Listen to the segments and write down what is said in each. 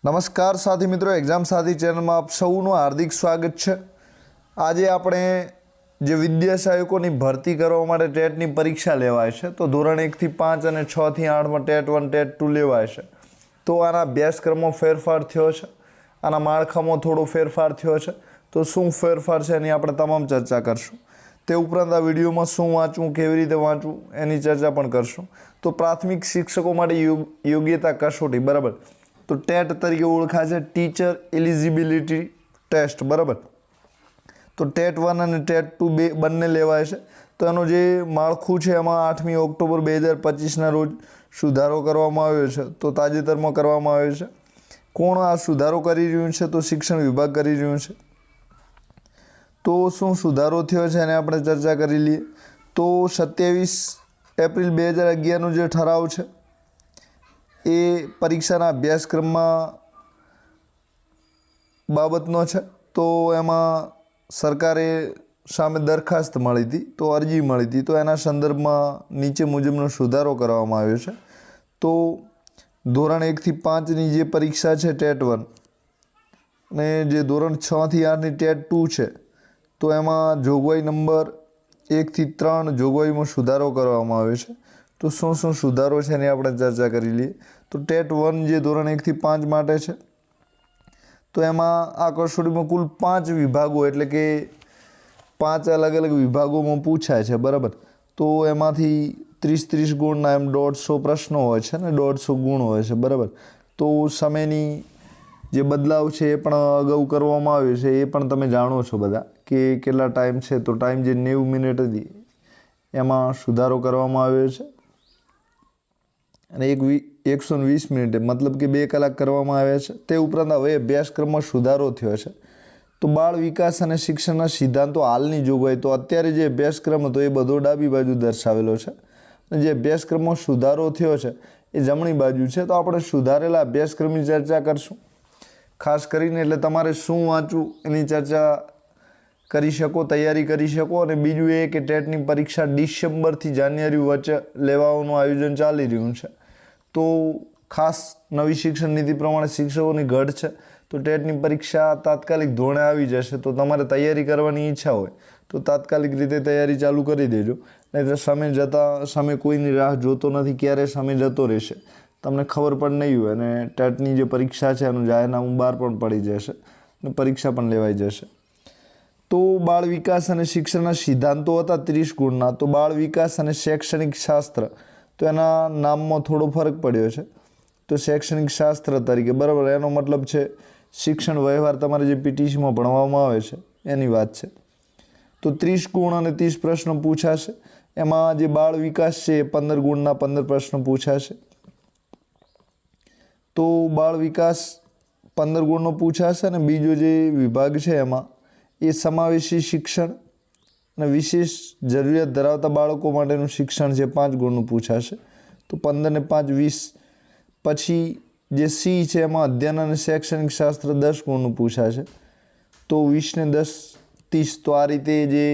નમસ્કાર સાથી મિત્રો, એક્ઝામ સાથી ચેનલમાં આપ સૌનું હાર્દિક સ્વાગત છે। આજે આપણે જે વિદ્યા સહાયકોની ભરતી કરવા માટે ટેટની પરીક્ષા લેવાય છે, તો ધોરણ 1 થી 5 અને 6 થી 8માં ટેટ 1 ટેટ 2 લેવાય છે। તો આના અભ્યાસક્રમમાં ફેરફાર થયો છે, આના માળખામાં થોડો ફેરફાર થયો છે। તો શું ફેરફાર છે એની આપણે તમામ ચર્ચા કરશું। તે ઉપરાંત આ વિડીયોમાં શું વાંચવું, કેવી રીતે વાંચવું એની ચર્ચા પણ કરશું। તો પ્રાથમિક શિક્ષકો માટે યોગ્યતા કસોટી, બરાબર, તો ટેટ તરીકે ઓળખાય છે, ટીચર એલિજિબિલિટી ટેસ્ટ, બરાબર। તો ટેટ 1 અને ટેટ 2 બંને લેવાય છે। તો એનું જે માળખું છે એમાં 8મી ઓક્ટોબર 2025ના રોજ સુધારો કરવામાં આવ્યો છે। તો તાજેતરમાં કરવામાં આવ્યો છે। કોણ આ સુધારો કરી રહ્યું છે? તો શિક્ષણ વિભાગ કરી રહ્યું છે। તો શું સુધારો થયો છે એને આપણે ચર્ચા કરી લઈએ। તો 27 એપ્રિલ 2011નો જે ઠરાવ છે એ પરીક્ષાના અભ્યાસક્રમમાં બાબતનો છે। તો એમાં સરકારે સામે દરખાસ્ત મળી હતી, તો અરજી મળી હતી, તો એના સંદર્ભમાં નીચે મુજબનો સુધારો કરવામાં આવ્યો છે। તો ધોરણ 1 થી 5ની જે પરીક્ષા છે ટેટ 1 અને જે ધોરણ 6 થી 8ની ટેટ 2 છે, તો એમાં જોગવાઈ નંબર 1 થી 3 જોગવાઈમાં સુધારો કરવામાં આવ્યો છે। તો શું શું સુધારો છે એની આપણે ચર્ચા કરી લઈએ। તો ટેટ 1 જે ધોરણ 1 થી 5 માટે છે, તો એમાં આ કસોટીમાં કુલ 5 વિભાગો એટલે કે 5 અલગ અલગ વિભાગોમાં પૂછાય છે, બરાબર। તો એમાંથી 30 ગુણના એમ 150 પ્રશ્નો હોય છે ને 150 ગુણ હોય છે, બરાબર। તો સમયની જે બદલાવ છે એ પણ અગાઉ કરવામાં આવ્યો છે, એ પણ તમે જાણો છો બધા કે કેટલા ટાઈમ છે। તો ટાઈમ જે 90 મિનિટ હતી એમાં સુધારો કરવામાં આવ્યો છે અને 120 મિનિટે મતલબ કે 2 કલાક કરવામાં આવ્યા છે। તે ઉપરાંત હવે અભ્યાસક્રમમાં સુધારો થયો છે। તો બાળ વિકાસ અને શિક્ષણના સિદ્ધાંતો હાલની જોગવાઈ, તો અત્યારે જે અભ્યાસક્રમ હતો એ બધો ડાબી બાજુ દર્શાવેલો છે અને જે અભ્યાસક્રમમાં સુધારો થયો છે એ જમણી બાજુ છે। તો આપણે સુધારેલા અભ્યાસક્રમની ચર્ચા કરશું ખાસ કરીને, એટલે તમારે શું વાંચવું એની ચર્ચા કરી શકો, તૈયારી કરી શકો। અને બીજું એ કે ટેટની પરીક્ષા ડિસેમ્બરથી જાન્યુઆરી વચ્ચે લેવાનું આયોજન ચાલી રહ્યું છે। તો ખાસ નવી શિક્ષણ નીતિ પ્રમાણે શિક્ષકોની ઘટ છે, તો ટેટની પરીક્ષા તાત્કાલિક ધોરણે આવી જશે। તો તમારે તૈયારી કરવાની ઈચ્છા હોય તો તાત્કાલિક રીતે તૈયારી ચાલુ કરી દેજો, નહીં તો સમય કોઈની રાહ જોતો નથી, ક્યારે સમય જતો રહેશે તમને ખબર પણ નહીં હોય અને ટેટની જે પરીક્ષા છે એનું જાહેરનામું બહાર પણ પડી જશે અને પરીક્ષા પણ લેવાઈ જશે। તો બાળ વિકાસ અને શિક્ષણના સિદ્ધાંતો હતા 30 ગુણના, તો બાળ વિકાસ અને શૈક્ષણિક શાસ્ત્ર, તો એના નામમાં થોડો ફરક પડ્યો છે। તો શૈક્ષણિક શાસ્ત્ર તરીકે, બરાબર, એનો મતલબ છે શિક્ષણ વ્યવહાર તમારે જે પીટીસીમાં ભણવામાં આવે છે એની વાત છે। તો 30 ગુણ અને 30 પ્રશ્નો પૂછાશે। એમાં જે બાળ વિકાસ છે એ 15 ગુણના 15 પ્રશ્નો પૂછાશે। તો બાળ વિકાસ 15 ગુણનો પૂછાશે અને બીજો જે વિભાગ છે એમાં એ સમાવેશી શિક્ષણ અને વિશેષ જરૂરિયાત ધરાવતા બાળકો માટેનું શિક્ષણ છે 5 ગુણનું પૂછાશે। તો 15 ને 5 20। પછી જે સી છે એમાં અધ્યયન અને શૈક્ષણિક શાસ્ત્ર 10 ગુણનું પૂછાશે। તો 20 ને 10 30। તો આ રીતે જે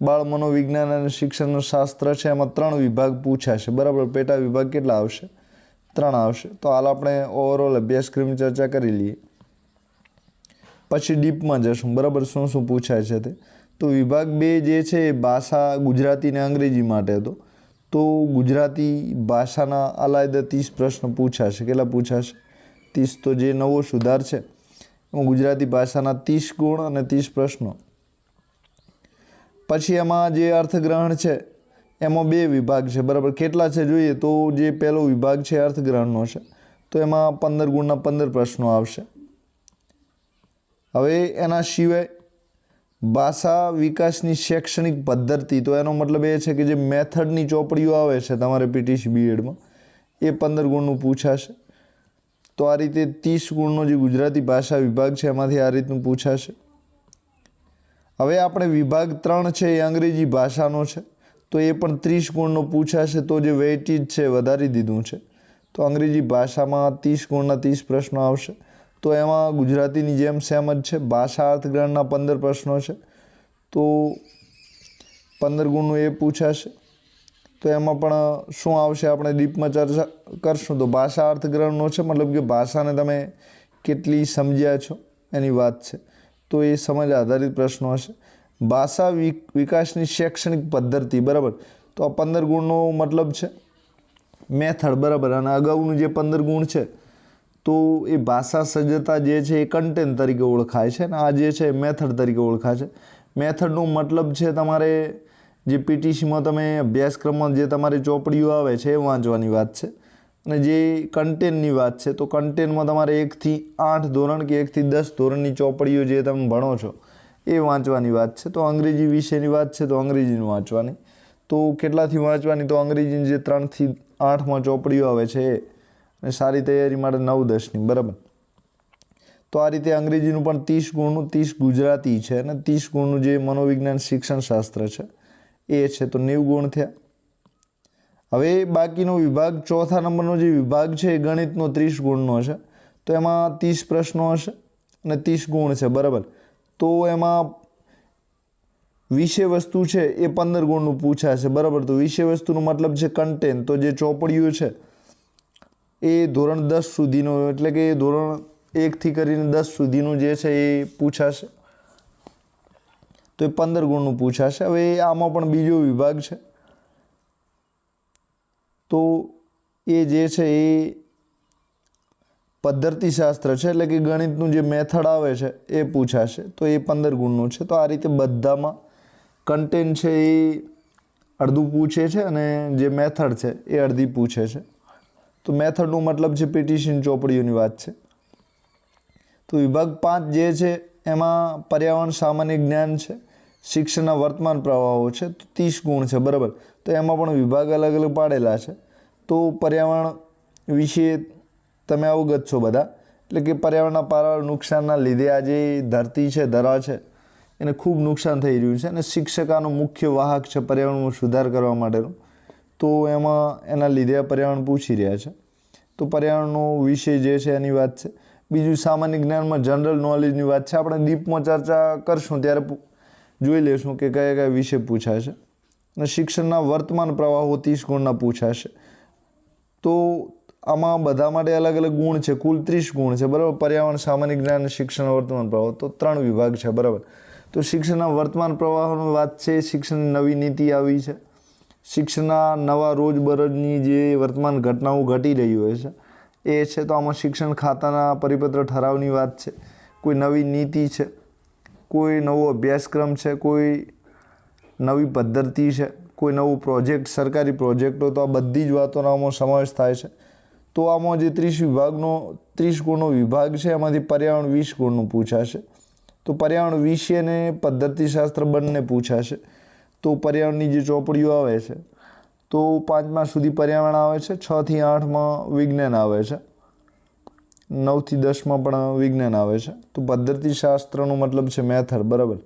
બાળ મનોવિજ્ઞાન અને શિક્ષણનું શાસ્ત્ર છે એમાં 3 વિભાગ પૂછાશે, બરાબર। પેટા વિભાગ કેટલા આવશે? 3 આવશે। તો હાલ આપણે ઓવરઓલ અભ્યાસક્રમની ચર્ચા કરી લઈએ, પછી ડીપમાં જશું, બરાબર, શું શું પૂછાય છે તે। તો વિભાગ 2 જે છે એ ભાષા ગુજરાતી અને અંગ્રેજી માટે હતો। તો ગુજરાતી ભાષાના અલાયદા 30 પ્રશ્નો પૂછાશે। કેટલા પૂછાશે? 30। તો જે નવો સુધાર છે એમાં ગુજરાતી ભાષાના 30 ગુણ અને 30 પ્રશ્નો। પછી એમાં જે અર્થગ્રહણ છે એમાં 2 વિભાગ છે, બરાબર। કેટલા છે જોઈએ તો જે પહેલો વિભાગ છે અર્થગ્રહણનો છે, તો એમાં 15 ગુણના 15 પ્રશ્નો આવશે। હવે એના સિવાય ભાષા વિકાસની શૈક્ષણિક પદ્ધતિ, તો એનો મતલબ એ છે કે જે મેથડની ચોપડીઓ આવે છે તમારે પીટીસી બીએડમાં એ 15 ગુણનું પૂછાશે। તો આ રીતે 30 ગુણનો જે ગુજરાતી ભાષા વિભાગ છે એમાંથી આ રીતનું પૂછાશે। હવે આપણે વિભાગ 3 છે એ અંગ્રેજી ભાષાનો છે, તો એ પણ 30 ગુણનો પૂછાશે। તો જે વેઇટેજ છે વધારી દીધું છે, તો અંગ્રેજી ભાષામાં 30 ગુણના 30 પ્રશ્નો આવશે। તો એમાં ગુજરાતીની જેમ સેમ જ છે, ભાષા અર્થગ્રહણના 15 પ્રશ્નો છે, તો 15 ગુણનું એ પૂછાશે। તો એમાં પણ શું આવશે આપણે ડીપમાં ચર્ચા કરશું। તો ભાષા અર્થગ્રહણનો છે, મતલબ કે ભાષાને તમે કેટલી સમજ્યા છો એની વાત છે, તો એ સમજ આધારિત પ્રશ્નો હશે. ભાષા વિકાસની શૈક્ષણિક પદ્ધતિ, બરાબર, તો આ 15 ગુણનો મતલબ છે મેથડ, બરાબર. અને અગાઉનું જે 15 ગુણ છે તો એ ભાષા સજ્જતા જે છે એ કન્ટેન્ટ તરીકે ઓળખાય છે, અને આ જે છે મેથડ તરીકે ઓળખાય છે. મેથડનો મતલબ છે તમારે જે પીટીસીમાં તમે અભ્યાસક્રમમાં જે તમારી ચોપડીઓ આવે છે એ વાંચવાની વાત છે. અને જે કન્ટેન્ટની વાત છે તો કન્ટેન્ટમાં તમારે 1 થી 8 ધોરણ કે 1 થી 10 ધોરણની ચોપડીઓ જે તમે ભણો છો એ વાંચવાની વાત છે. તો અંગ્રેજી વિષયની વાત છે તો અંગ્રેજીનું વાંચવાની. તો કેટલાથી વાંચવાની? તો અંગ્રેજીની જે 3 થી 8માં ચોપડીઓ આવે છે એ, અને સારી તૈયારી માટે 9-10ની, બરાબર. તો આ રીતે અંગ્રેજીનું પણ 30 ગુણનું, 30 ગુજરાતી છે, અને 30 ગુણનું જે મનોવિજ્ઞાન શિક્ષણ શાસ્ત્ર છે એ છે, તો 90 ગુણ થયા. હવે બાકીનો વિભાગ, ચોથા નંબરનો જે વિભાગ છે એ ગણિતનો 30 ગુણનો છે. તો એમાં 30 પ્રશ્નો હશે અને 30 ગુણ છે, બરાબર. તો એમાં વિષય વસ્તુ છે એ 15 ગુણનું પૂછાશે, બરાબર. તો વિષય વસ્તુનો મતલબ છે કન્ટેન્ટ. તો જે ચોપડીઓ છે એ ધોરણ 10 સુધીનો, એટલે કે ધોરણ 1 થી કરીને 10 સુધીનું જે છે એ પૂછાશે, તો એ 15 ગુણનું પૂછાશે. હવે આમાં પણ બીજો વિભાગ છે, તો એ જે છે એ પદ્ધતિશાસ્ત્ર છે, એટલે કે ગણિતનું જે મેથડ આવે છે એ પૂછાશે, તો એ 15 ગુણનું છે. તો આ રીતે બધામાં કન્ટેન્ટ છે એ અડધું પૂછે છે અને જે મેથડ છે એ અડધી પૂછે છે. તો મેથડનો મતલબ છે પીટીસીની ચોપડીઓની વાત છે. તો વિભાગ 5 જે છે એમાં પર્યાવરણ, સામાન્ય જ્ઞાન છે, શિક્ષણના વર્તમાન પ્રવાહો છે, તો 30 ગુણ છે, બરાબર. તો એમાં પણ વિભાગ અલગ અલગ પાડેલા છે. તો પર્યાવરણ વિશે તમે અવગત છો બધા, એટલે કે પર્યાવરણના પારાવાર નુકસાનના લીધે આ જે ધરતી છે, ધરા છે, એને ખૂબ નુકસાન થઈ રહ્યું છે, અને શિક્ષકાનો મુખ્ય વાહક છે પર્યાવરણમાં સુધાર કરવા માટેનો. તો એમાં એના લીધે પર્યાવરણ પૂછી રહ્યા છે. તો પર્યાવરણનો વિષય જે છે એની વાત છે. બીજું સામાન્ય જ્ઞાનમાં જનરલ નોલેજની વાત છે. આપણે ડીપમાં ચર્ચા કરશું ત્યારે જોઈ લેશું કે કયા કયા વિષય પૂછાશે. અને શિક્ષણના વર્તમાન પ્રવાહો 30 ગુણના પૂછાશે. તો આમાં બધા માટે અલગ અલગ ગુણ છે, કુલ 30 ગુણ છે, બરાબર. પર્યાવરણ, સામાન્ય જ્ઞાન અને શિક્ષણ વર્તમાન પ્રવાહો, તો 3 વિભાગ છે, બરાબર. તો શિક્ષણના વર્તમાન પ્રવાહોની વાત છે, શિક્ષણની નવી નીતિ આવી છે, શિક્ષણના નવા રોજબરોજની જે વર્તમાન ઘટનાઓ ઘટી રહી હોય છે એ છે. તો આમાં શિક્ષણ ખાતાના પરિપત્ર ઠરાવની વાત છે, કોઈ નવી નીતિ છે, કોઈ નવો અભ્યાસક્રમ છે, કોઈ નવી પદ્ધતિ છે, કોઈ નવો પ્રોજેક્ટ, સરકારી પ્રોજેક્ટો, તો આ બધી જ વાતોનો આમાં સમાવેશ થાય છે. તો આમાં જે 30 ગુણનો વિભાગ છે એમાંથી પર્યાવરણ 20 ગુણનું પૂછાશે. તો પર્યાવરણ વિષય અને પદ્ધતિશાસ્ત્ર બંને પૂછાશે. તો પર્યાવરણની જે ચોપડીઓ આવે છે તો 5મા સુધી પર્યાવરણ આવે છે, 6 થી 8માં વિજ્ઞાન આવે છે, 9 થી 10માં પણ વિજ્ઞાન આવે છે. તો પદ્ધતિશાસ્ત્રનો મતલબ છે મેથડ, બરાબર.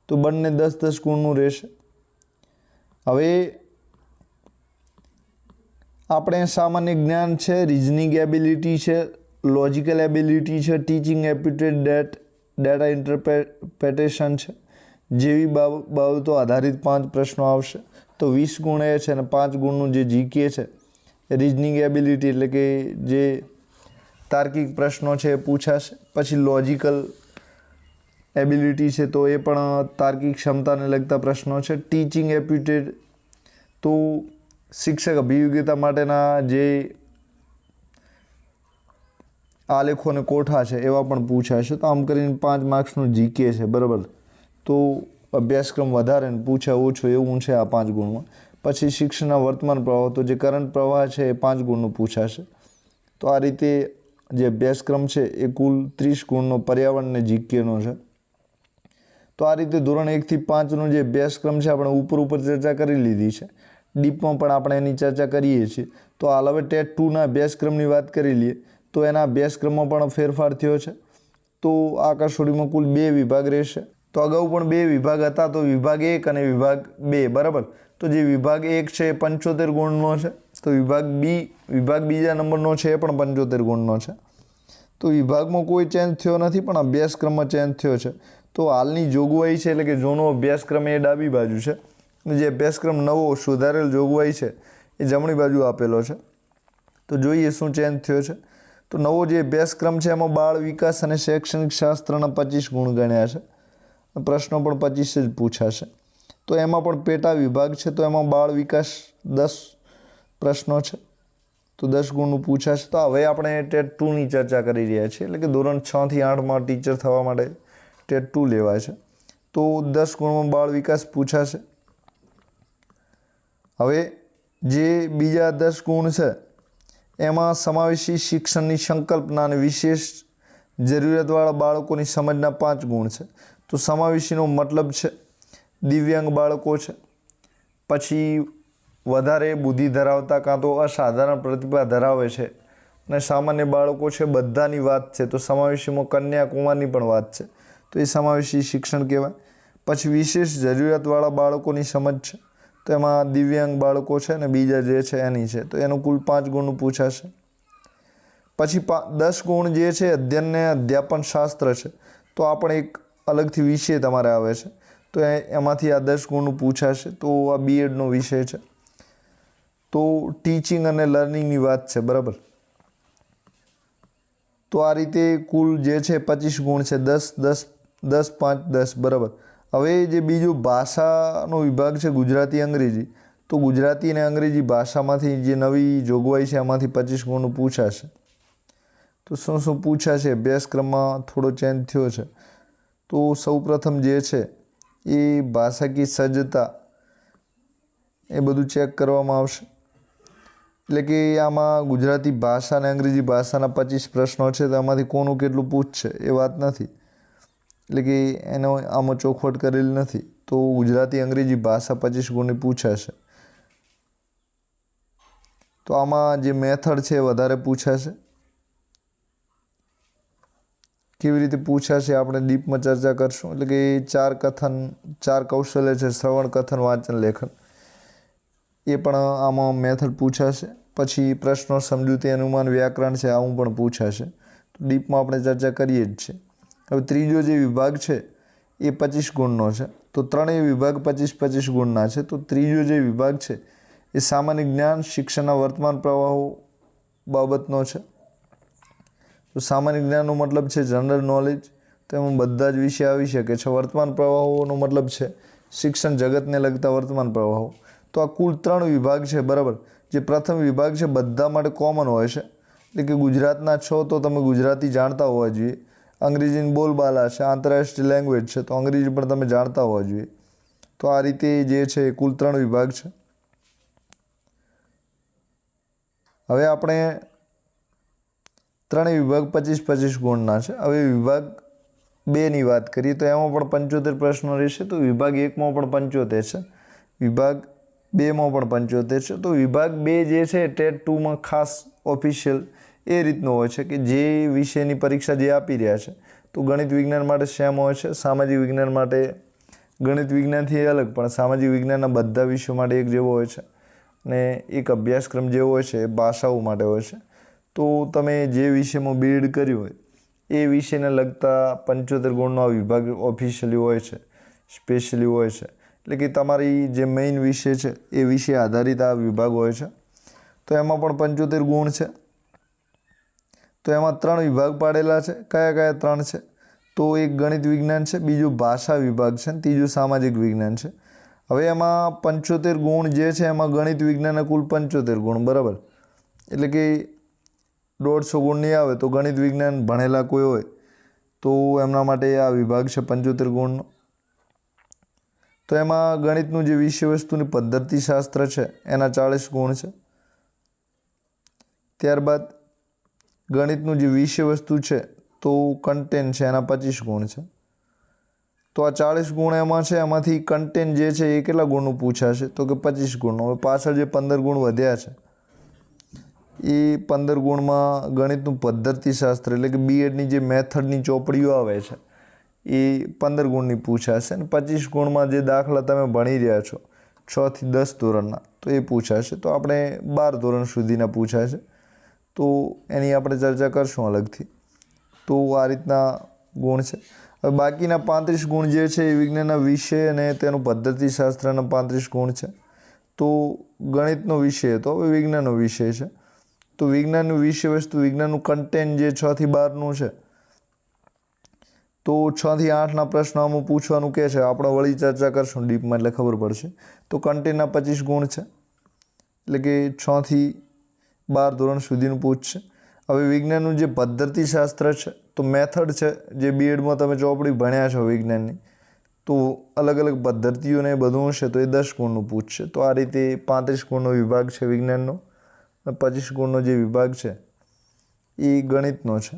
તો બંને 10-10 ગુણનું રહેશે. હવે આપણે સામાન્ય જ્ઞાન છે, રિઝનિંગ એબિલિટી છે, લોજિકલ એબિલિટી છે, ટીચિંગ એપ્ટિટ્યૂડ, ડેટા ઇન્ટરપ્રિટેશન છે, જેવી બાબતો આધારિત 5 પ્રશ્નો આવશે. તો 20 ગુણ એ છે, અને 5 ગુણનું જે જીકે છે, રિઝનિંગ એબિલિટી એટલે કે જે તાર્કિક પ્રશ્નો છે એ પૂછાશે. પછી લોજિકલ એબિલિટી છે, તો એ પણ તાર્કિક ક્ષમતાને લગતા પ્રશ્નો છે. ટીચિંગ એપ્ટિટ્યૂડ, તો શિક્ષક અભિયોગ્યતા માટેના જે આલેખો અને કોઠા છે એવા પણ પૂછાશે. તો આમ કરીને 5 માર્ક્સનું જીકે છે, બરાબર. તો અભ્યાસક્રમ વધારે ને પૂછે ઓછો એવું છે આ 5 ગુણમાં. પછી શિક્ષણના વર્તમાન પ્રવાહ, તો જે કરંટ પ્રવાહ છે એ 5 ગુણનું પૂછાશે. તો આ રીતે જે અભ્યાસક્રમ છે એ કુલ 30 ગુણનો પર્યાવરણ અને જીકેનો છે. તો આ રીતે ધોરણ 1 થી 5નો જે અભ્યાસક્રમ છે આપણે ઉપર ચર્ચા કરી લીધી છે. ડીપમાં પણ આપણે એની ચર્ચા કરીએ છીએ. તો હાલ હવે ટેટ 2ના અભ્યાસક્રમની વાત કરી લઈએ. તો એના અભ્યાસક્રમમાં પણ ફેરફાર થયો છે. તો આ કસોટીમાં કુલ 2 વિભાગ રહેશે. તો અગાઉ પણ 2 વિભાગ હતા, તો વિભાગ 1 અને વિભાગ 2, બરાબર. તો જે વિભાગ 1 છે એ 75 ગુણનો છે. તો વિભાગ બીજા નંબરનો છે એ પણ 75 ગુણનો છે. તો વિભાગમાં કોઈ ચેન્જ થયો નથી, પણ અભ્યાસક્રમમાં ચેન્જ થયો છે. તો હાલની જોગવાઈ છે, એટલે કે જૂનો અભ્યાસક્રમ એ ડાબી બાજુ છે, જે અભ્યાસક્રમ નવો સુધારેલ જોગવાઈ છે એ જમણી બાજુ આપેલો છે. તો જોઈએ શું ચેન્જ થયો છે. તો નવો જે અભ્યાસક્રમ છે એમાં બાળ વિકાસ અને શૈક્ષણિક શાસ્ત્રના 25 ગુણ ગણ્યા છે. પ્રશ્નો પણ 25 જ પૂછાશે. તો એમાં પણ પેટા વિભાગ છે, તો એમાં બાળ વિકાસ 10 પ્રશ્નો છે, તો 10 ગુણનું પૂછાશે. તો હવે આપણે ટેટ 2ની ચર્ચા કરી રહ્યા છીએ, એટલે કે ધોરણ 6 થી 8માં ટીચર થવા માટે ટેટ 2 લેવાય છે. તો 10 ગુણમાં બાળ વિકાસ પૂછાશે. હવે જે બીજા 10 ગુણ છે એમાં સમાવેશી શિક્ષણની સંકલ્પના અને વિશેષ જરૂરિયાતવાળા બાળકોની સમજના 5 ગુણ છે. તો સમાવેશીનો મતલબ છે દિવ્યાંગ બાળકો છે, પછી વધારે બુદ્ધિ ધરાવતા કાં તો અસાધારણ પ્રતિભા ધરાવે છે અને સામાન્ય બાળકો છે, બધાની વાત છે. તો સમાવેશીમાં કન્યાકુમારની પણ વાત છે, તો એ સમાવેશી શિક્ષણ કહેવાય. પછી વિશેષ જરૂરિયાતવાળા બાળકોની સમજ છે, તો એમાં દિવ્યાંગ બાળકો છે ને બીજા જે છે એની છે, તો એનું કુલ 5 ગુણનું પૂછાશે. પછી 10 ગુણ જે છે અધ્યયન ને અધ્યાપન શાસ્ત્ર છે, તો આ પણ એક અલગથી વિષય તમારે આવે છે, તો એમાંથી આ 10 ગુણનું પૂછાશે. તો આ બીએડનો વિષય છે, તો ટીચિંગ અને લર્નિંગની વાત છે, બરાબર. તો આ રીતે કુલ જે છે 25 ગુણ છે, 10 10 10 5 10, બરાબર. હવે જે બીજું ભાષાનો વિભાગ છે ગુજરાતી અંગ્રેજી, તો ગુજરાતી અને અંગ્રેજી ભાષામાંથી જે નવી જોગવાઈ છે એમાંથી 25 ગુણનું પૂછાશે. તો શું શું પૂછાશે? અભ્યાસક્રમમાં થોડો ચેન્જ થયો છે. તો સૌપ્રથમ જે છે એ ભાષાકીય સજ્જતા એ બધું ચેક કરવામાં આવશે. એટલે કે આમાં ગુજરાતી ભાષા અને અંગ્રેજી ભાષાના 25 પ્રશ્નો છે, તો આમાંથી કોનું કેટલું પૂછશે એ વાત નથી, એટલે કે એનો આમાં ચોખવટ કરેલી નથી. તો ગુજરાતી અંગ્રેજી ભાષા 25 ગુણની પૂછાશે. તો આમાં જે મેથડ છે એ વધારે પૂછાશે. કેવી રીતે પૂછાશે આપણે ડીપમાં ચર્ચા કરશું. એટલે કે 4 કૌશલ્ય છે, શ્રવણ, કથન, વાંચન, લેખન, એ પણ આમાં મેથડ પૂછાશે. પછી પ્રશ્નો, સમજૂતી, અનુમાન, વ્યાકરણ છે, આવું પણ પૂછાશે. તો ડીપમાં આપણે ચર્ચા કરીએ જ છે. હવે ત્રીજો જે વિભાગ છે એ 25 ગુણનો છે, તો ત્રણેય વિભાગ 25 ગુણના છે. તો ત્રીજો જે વિભાગ છે એ સામાન્ય જ્ઞાન, શિક્ષણના વર્તમાન પ્રવાહો બાબતનો છે. તો સામાન્ય જ્ઞાનનો મતલબ છે જનરલ નોલેજ, તો એમાં બધા જ વિષય આવી શકે છે. વર્તમાન પ્રવાહોનો મતલબ છે શિક્ષણ જગતને લગતા વર્તમાન પ્રવાહો. તો આ કુલ 3 વિભાગ છે, બરાબર. જે પ્રથમ વિભાગ છે બધા માટે કોમન હોય છે, એટલે કે ગુજરાતના છો તો તમે ગુજરાતી જાણતા હોવા જોઈએ. અંગ્રેજીની બોલબાલા છે, આંતરરાષ્ટ્રીય લેંગ્વેજ છે, તો અંગ્રેજી પણ તમે જાણતા હોવા જોઈએ. તો આ રીતે જે છે કુલ 3 વિભાગ છે. હવે આપણે ત્રણેય વિભાગ 25 ગુણના છે. હવે વિભાગ 2ની વાત કરીએ તો એમાં પણ 75 પ્રશ્નો રહેશે. તો વિભાગ 1માં પણ 75 છે, વિભાગ 2માં પણ 75 છે. તો વિભાગ 2 જે છે ટેટ 2માં ખાસ ઓફિશિયલ એ રીતનો હોય છે કે જે વિષયની પરીક્ષા જે આપી રહ્યા છે, તો ગણિત વિજ્ઞાન માટે સેમ હોય છે, સામાજિક વિજ્ઞાન માટે ગણિત વિજ્ઞાનથી અલગ પણ સામાજિક વિજ્ઞાનના બધા વિષયો માટે એક જેવો હોય છે, અને એક અભ્યાસક્રમ જેવો હોય છે એ ભાષાઓ માટે હોય છે. તો તમે જે વિષયમાં બીએડ કર્યું હોય એ વિષયને લગતા 75 ગુણનો આ વિભાગ ઓફિશિયલી હોય છે, સ્પેશિયલી હોય છે. એટલે કે તમારી જે મેઇન વિષય છે એ વિષય આધારિત આ વિભાગ હોય છે. તો એમાં પણ 75 ગુણ છે. તો એમાં 3 વિભાગ પાડેલા છે. કયા કયા 3 છે? તો એક ગણિત વિજ્ઞાન છે, બીજું ભાષા વિભાગ છે, અને ત્રીજું સામાજિક વિજ્ઞાન છે. હવે એમાં 75 ગુણ જે છે એમાં ગણિત વિજ્ઞાનના કુલ 75 ગુણ, બરાબર. એટલે કે 150 ગુણ નહીં આવે. તો ગણિત વિજ્ઞાન ભણેલા કોઈ હોય તો એમના માટે આ વિભાગ છે 75 ગુણનો. તો એમાં ગણિતનું જે વિષય વસ્તુની પદ્ધતિશાસ્ત્ર છે એના 40 ગુણ છે. ત્યારબાદ ગણિતનું જે વિષય વસ્તુ છે તો કન્ટેન્ટ છે એના 25 ગુણ છે. તો આ 40 ગુણ એમાં છે, એમાંથી કન્ટેન્ટ જે છે એ કેટલા ગુણનું પૂછાશે? તો કે 25 ગુણનું. હવે પાછળ જે 15 ગુણ વધ્યા છે એ 15 ગુણમાં ગણિતનું પદ્ધતિશાસ્ત્ર એટલે કે બીએડની જે મેથડની ચોપડીઓ આવે છે એ 15 ગુણની પૂછાશે. અને 25 ગુણમાં જે દાખલા તમે ભણી રહ્યા છો 6 થી 10 ધોરણના, તો એ પૂછાશે. તો આપણે 12 ધોરણ સુધીના પૂછાશે, તો એની આપણે ચર્ચા કરશું અલગથી. તો આ રીતના ગુણ છે. હવે બાકીના 35 ગુણ જે છે એ વિજ્ઞાનના વિષય અને તેનું પદ્ધતિશાસ્ત્રના 35 ગુણ છે. તો ગણિતનો વિષય હતો, હવે વિજ્ઞાનનો વિષય છે. તો વિજ્ઞાનનું વિષય વસ્તુ, વિજ્ઞાનનું કન્ટેન્ટ જે 6 થી 12નું છે, તો 6 થી 8ના પ્રશ્નો આમાં પૂછવાનું કહે છે. આપણે વળી ચર્ચા કરશું ડીપમાં એટલે ખબર પડશે. તો કન્ટેન્ટના 25 ગુણ છે, એટલે કે 6 થી 12 ધોરણ સુધીનું પૂછશે. હવે વિજ્ઞાનનું જે પદ્ધતિશાસ્ત્ર છે, તો મેથડ છે, જે બીએડમાં તમે ચોપડી ભણ્યા છો વિજ્ઞાનની, તો અલગ અલગ પદ્ધતિઓને બધું હશે તો એ 10 ગુણનું પૂછશે. તો આ રીતે 35 ગુણનો વિભાગ છે વિજ્ઞાનનો, અને 25 ગુણનો જે વિભાગ છે એ ગણિતનો છે.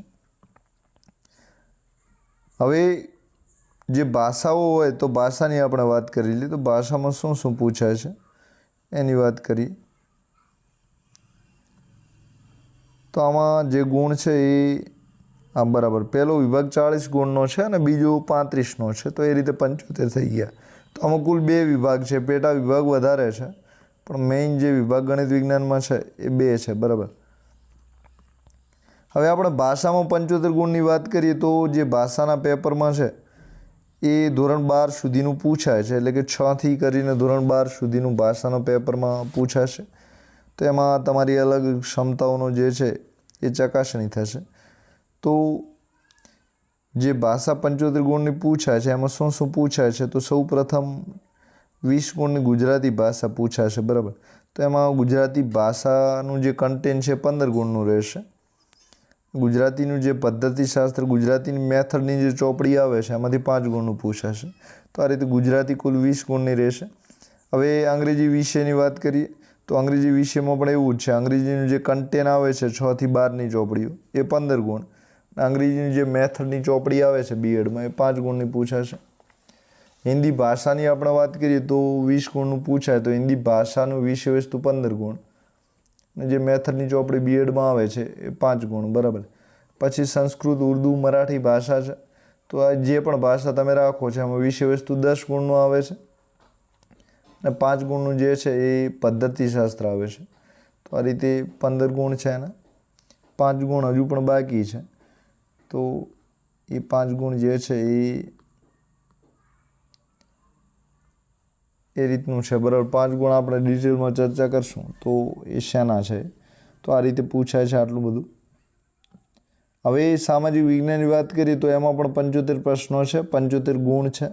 હવે જે ભાષાઓ હોય તો ભાષાની આપણે વાત કરી લઈએ. તો ભાષામાં શું શું પૂછાય છે એની વાત કરીએ. તો આમાં જે ગુણ છે એ બરાબર, પહેલો વિભાગ 40 ગુણનો છે અને બીજો 35નો છે, તો એ રીતે 75 થઈ ગયા. તો આમાં કુલ 2 વિભાગ છે. પેટા વિભાગ વધારે છે, પણ મેઇન જે વિભાગ ગણિત વિજ્ઞાનમાં છે એ 2 છે. બરાબર. હવે આપણે ભાષામાં 75 ગુણની વાત કરીએ તો જે ભાષાના પેપરમાં છે એ ધોરણ 12 સુધીનું પૂછાય છે, એટલે કે 6 થી કરીને ધોરણ 12 સુધીનું ભાષાના પેપરમાં પૂછાશે. તો એમાં તમારી અલગ ક્ષમતાઓનો જે છે એ ચકાસણી થશે. તો જે ભાષા 75 ગુણની પૂછાય છે એમાં શું શું પૂછાય છે, તો સૌ પ્રથમ 20 ગુણની ગુજરાતી ભાષા પૂછાશે. બરાબર. તો એમાં ગુજરાતી ભાષાનું જે કન્ટેન્ટ છે 15 ગુણનું રહેશે. ગુજરાતીનું જે પદ્ધતિશાસ્ત્ર, ગુજરાતીની મેથડની જે ચોપડી આવે છે એમાંથી 5 ગુણનું પૂછાશે. તો આ રીતે ગુજરાતી કુલ 20 ગુણની રહેશે. હવે અંગ્રેજી વિષયની વાત કરીએ તો અંગ્રેજી વિષયમાં પણ એવું જ છે. અંગ્રેજીનું જે કન્ટેન્ટ આવે છે 6 થી 12ની ચોપડીઓ એ 15 ગુણ. અંગ્રેજીની જે મેથડની ચોપડી આવે છે બીએડમાં એ 5 ગુણની પૂછાશે. હિન્દી ભાષાની આપણે વાત કરીએ તો 20 ગુણનું પૂછાય. તો હિન્દી ભાષાનું વિષય વસ્તુ 15 ગુણ. જે મેથડની ચોપડી બીએડમાં આવે છે એ 5 ગુણ. બરાબર. પછી સંસ્કૃત, ઉર્દુ, મરાઠી ભાષા છે, તો આ જે પણ ભાષા તમે રાખો છો એમાં વિષય વસ્તુ 10 ગુણનું આવે છે, અને 5 ગુણનું જે છે એ પદ્ધતિશાસ્ત્ર આવે છે. તો આ રીતે 15 ગુણ છે એના. 5 ગુણ હજુ પણ બાકી છે. તો એ 5 ગુણ જે છે એ રીતનું છે. બરાબર. 5 ગુણ આપણે ડિટેલમાં ચર્ચા કરશું તો એ શેના છે. તો આ રીતે પૂછાય છે આટલું બધું. હવે સામાજિક વિજ્ઞાનની વાત કરીએ તો એમાં પણ 75 પ્રશ્નો છે, 75 ગુણ છે.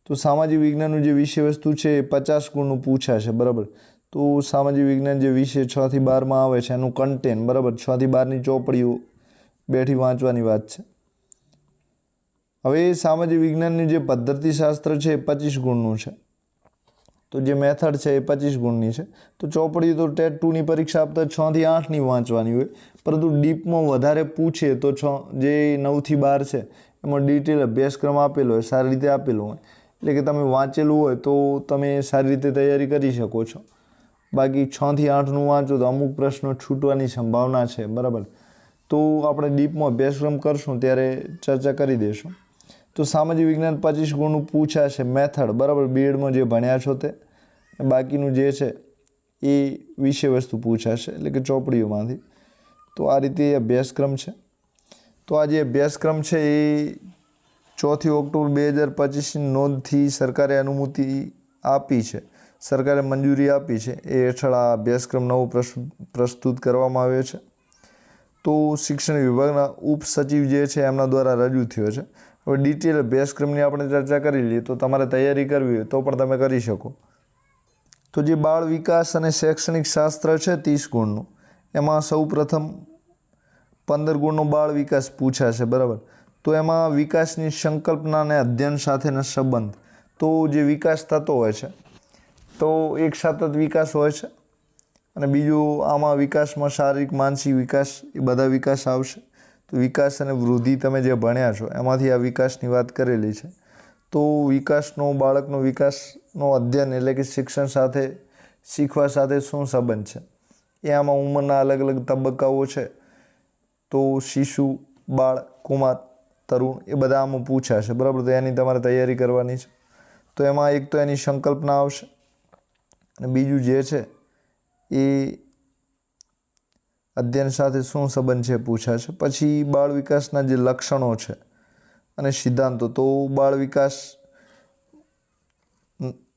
તો સામાજિક વિજ્ઞાનનું જે વિષય વસ્તુ છે એ 50 ગુણનું પૂછાય છે. બરાબર. તો સામાજિક વિજ્ઞાન જે વિષય 6 થી 12માં આવે છે એનું કન્ટેન્ટ, બરાબર, 6 થી 12ની ચોપડીઓ બેઠી વાંચવાની વાત છે. હવે સામાજિક વિજ્ઞાનની જે પદ્ધતિશાસ્ત્ર છે એ 25 ગુણનું છે. તો જે મેથડ છે એ 25 ગુણની છે. તો ચોપડી તો ટેટ 2ની પરીક્ષા આપતા 6 થી 8ની વાંચવાની હોય, પરંતુ ડીપમાં વધારે પૂછે તો જે 9 થી 12 છે એમાં ડિટેલ અભ્યાસક્રમ આપેલો હોય, સારી રીતે આપેલો હોય, એટલે કે તમે વાંચેલું હોય તો તમે સારી રીતે તૈયારી કરી શકો છો. બાકી 6 થી 8નું વાંચો તો અમુક પ્રશ્નો છૂટવાની સંભાવના છે. બરાબર. તો આપણે ડીપમાં અભ્યાસક્રમ કરશું ત્યારે ચર્ચા કરી દઈશું. તો સામાજિક વિજ્ઞાન 25 ગુણનું પૂછાય છે મેથડ. બરાબર. બીએડમાં જે ભણ્યા છો તે. બાકીનું જે છે એ વિષય વસ્તુ પૂછાશે, એટલે કે ચોપડીઓમાંથી. તો આ રીતે અભ્યાસક્રમ છે. તો આ જે અભ્યાસક્રમ છે એ 4 ઓક્ટોબર 2025ની નોંધથી સરકારે અનુમતિ આપી છે, સરકારે મંજૂરી આપી છે. એ હેઠળ આ અભ્યાસક્રમ નવો પ્રસ્તુત કરવામાં આવ્યો છે. તો શિક્ષણ વિભાગના ઉપસચિવ જે છે એમના દ્વારા રજૂ થયો છે. હવે ડિટેલ અભ્યાસક્રમની આપણે ચર્ચા કરી લઈએ તો તમારે તૈયારી કરવી હોય તો પણ તમે કરી શકો. તો જે બાળ વિકાસ અને શૈક્ષણિક શાસ્ત્ર છે 30 ગુણનું, એમાં સૌ પ્રથમ 15 ગુણનો બાળ વિકાસ પૂછાશે. બરાબર. તો એમાં વિકાસની સંકલ્પના અને અધ્યયન સાથેના સંબંધ. તો જે વિકાસ થતો હોય છે તો એક સતત વિકાસ હોય છે, અને બીજું આમાં વિકાસમાં શારીરિક, માનસિક વિકાસ એ બધા વિકાસ આવશે. તો વિકાસ અને વૃદ્ધિ તમે જે ભણ્યા છો એમાંથી આ વિકાસની વાત કરેલી છે. તો વિકાસનો, બાળકનો વિકાસનો અધ્યયન એટલે કે શિક્ષણ સાથે, શીખવા સાથે શું સંબંધ છે એ આમાં ઉંમરના અલગ અલગ તબક્કાઓ છે. તો શિશુ, બાળ, કુમાર, તરુણ એ બધા આમાં પૂછાશે. બરાબર. તો એની તમારે તૈયારી કરવાની છે. તો એમાં એક તો એની સંકલ્પના આવશે, અને બીજું જે છે એ અધ્યયન સાથે શું સંબંધ છે પૂછાશે. પછી બાળ વિકાસના જે લક્ષણો છે અને સિદ્ધાંતો. તો બાળ વિકાસ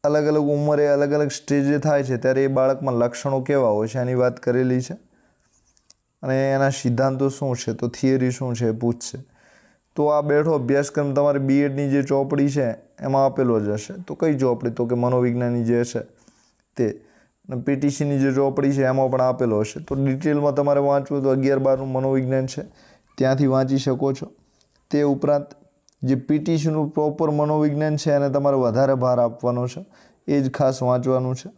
અલગ અલગ ઉંમરે અલગ અલગ સ્ટેજે થાય છે ત્યારે એ બાળકમાં લક્ષણો કેવા હોય છે એની વાત કરેલી છે. અને એના સિદ્ધાંતો શું છે, તો થિયરી શું છે એ પૂછશે. તો આ બેઠો અભ્યાસક્રમ તમારે બીએડની જે ચોપડી છે એમાં આપેલો જ હશે. તો કઈ ચોપડી? તો કે મનોવિજ્ઞાનની જે છે તે. અને પીટીસીની જે ચોપડી છે એમાં પણ આપેલો હશે. તો ડિટેલમાં તમારે વાંચવું તો 11-12નું મનોવિજ્ઞાન છે ત્યાંથી વાંચી શકો છો. તે ઉપરાંત જે પીટીસીનું પ્રોપર મનોવિજ્ઞાન છે એને તમારે વધારે ભાર આપવાનો છે, એ જ ખાસ વાંચવાનું છે.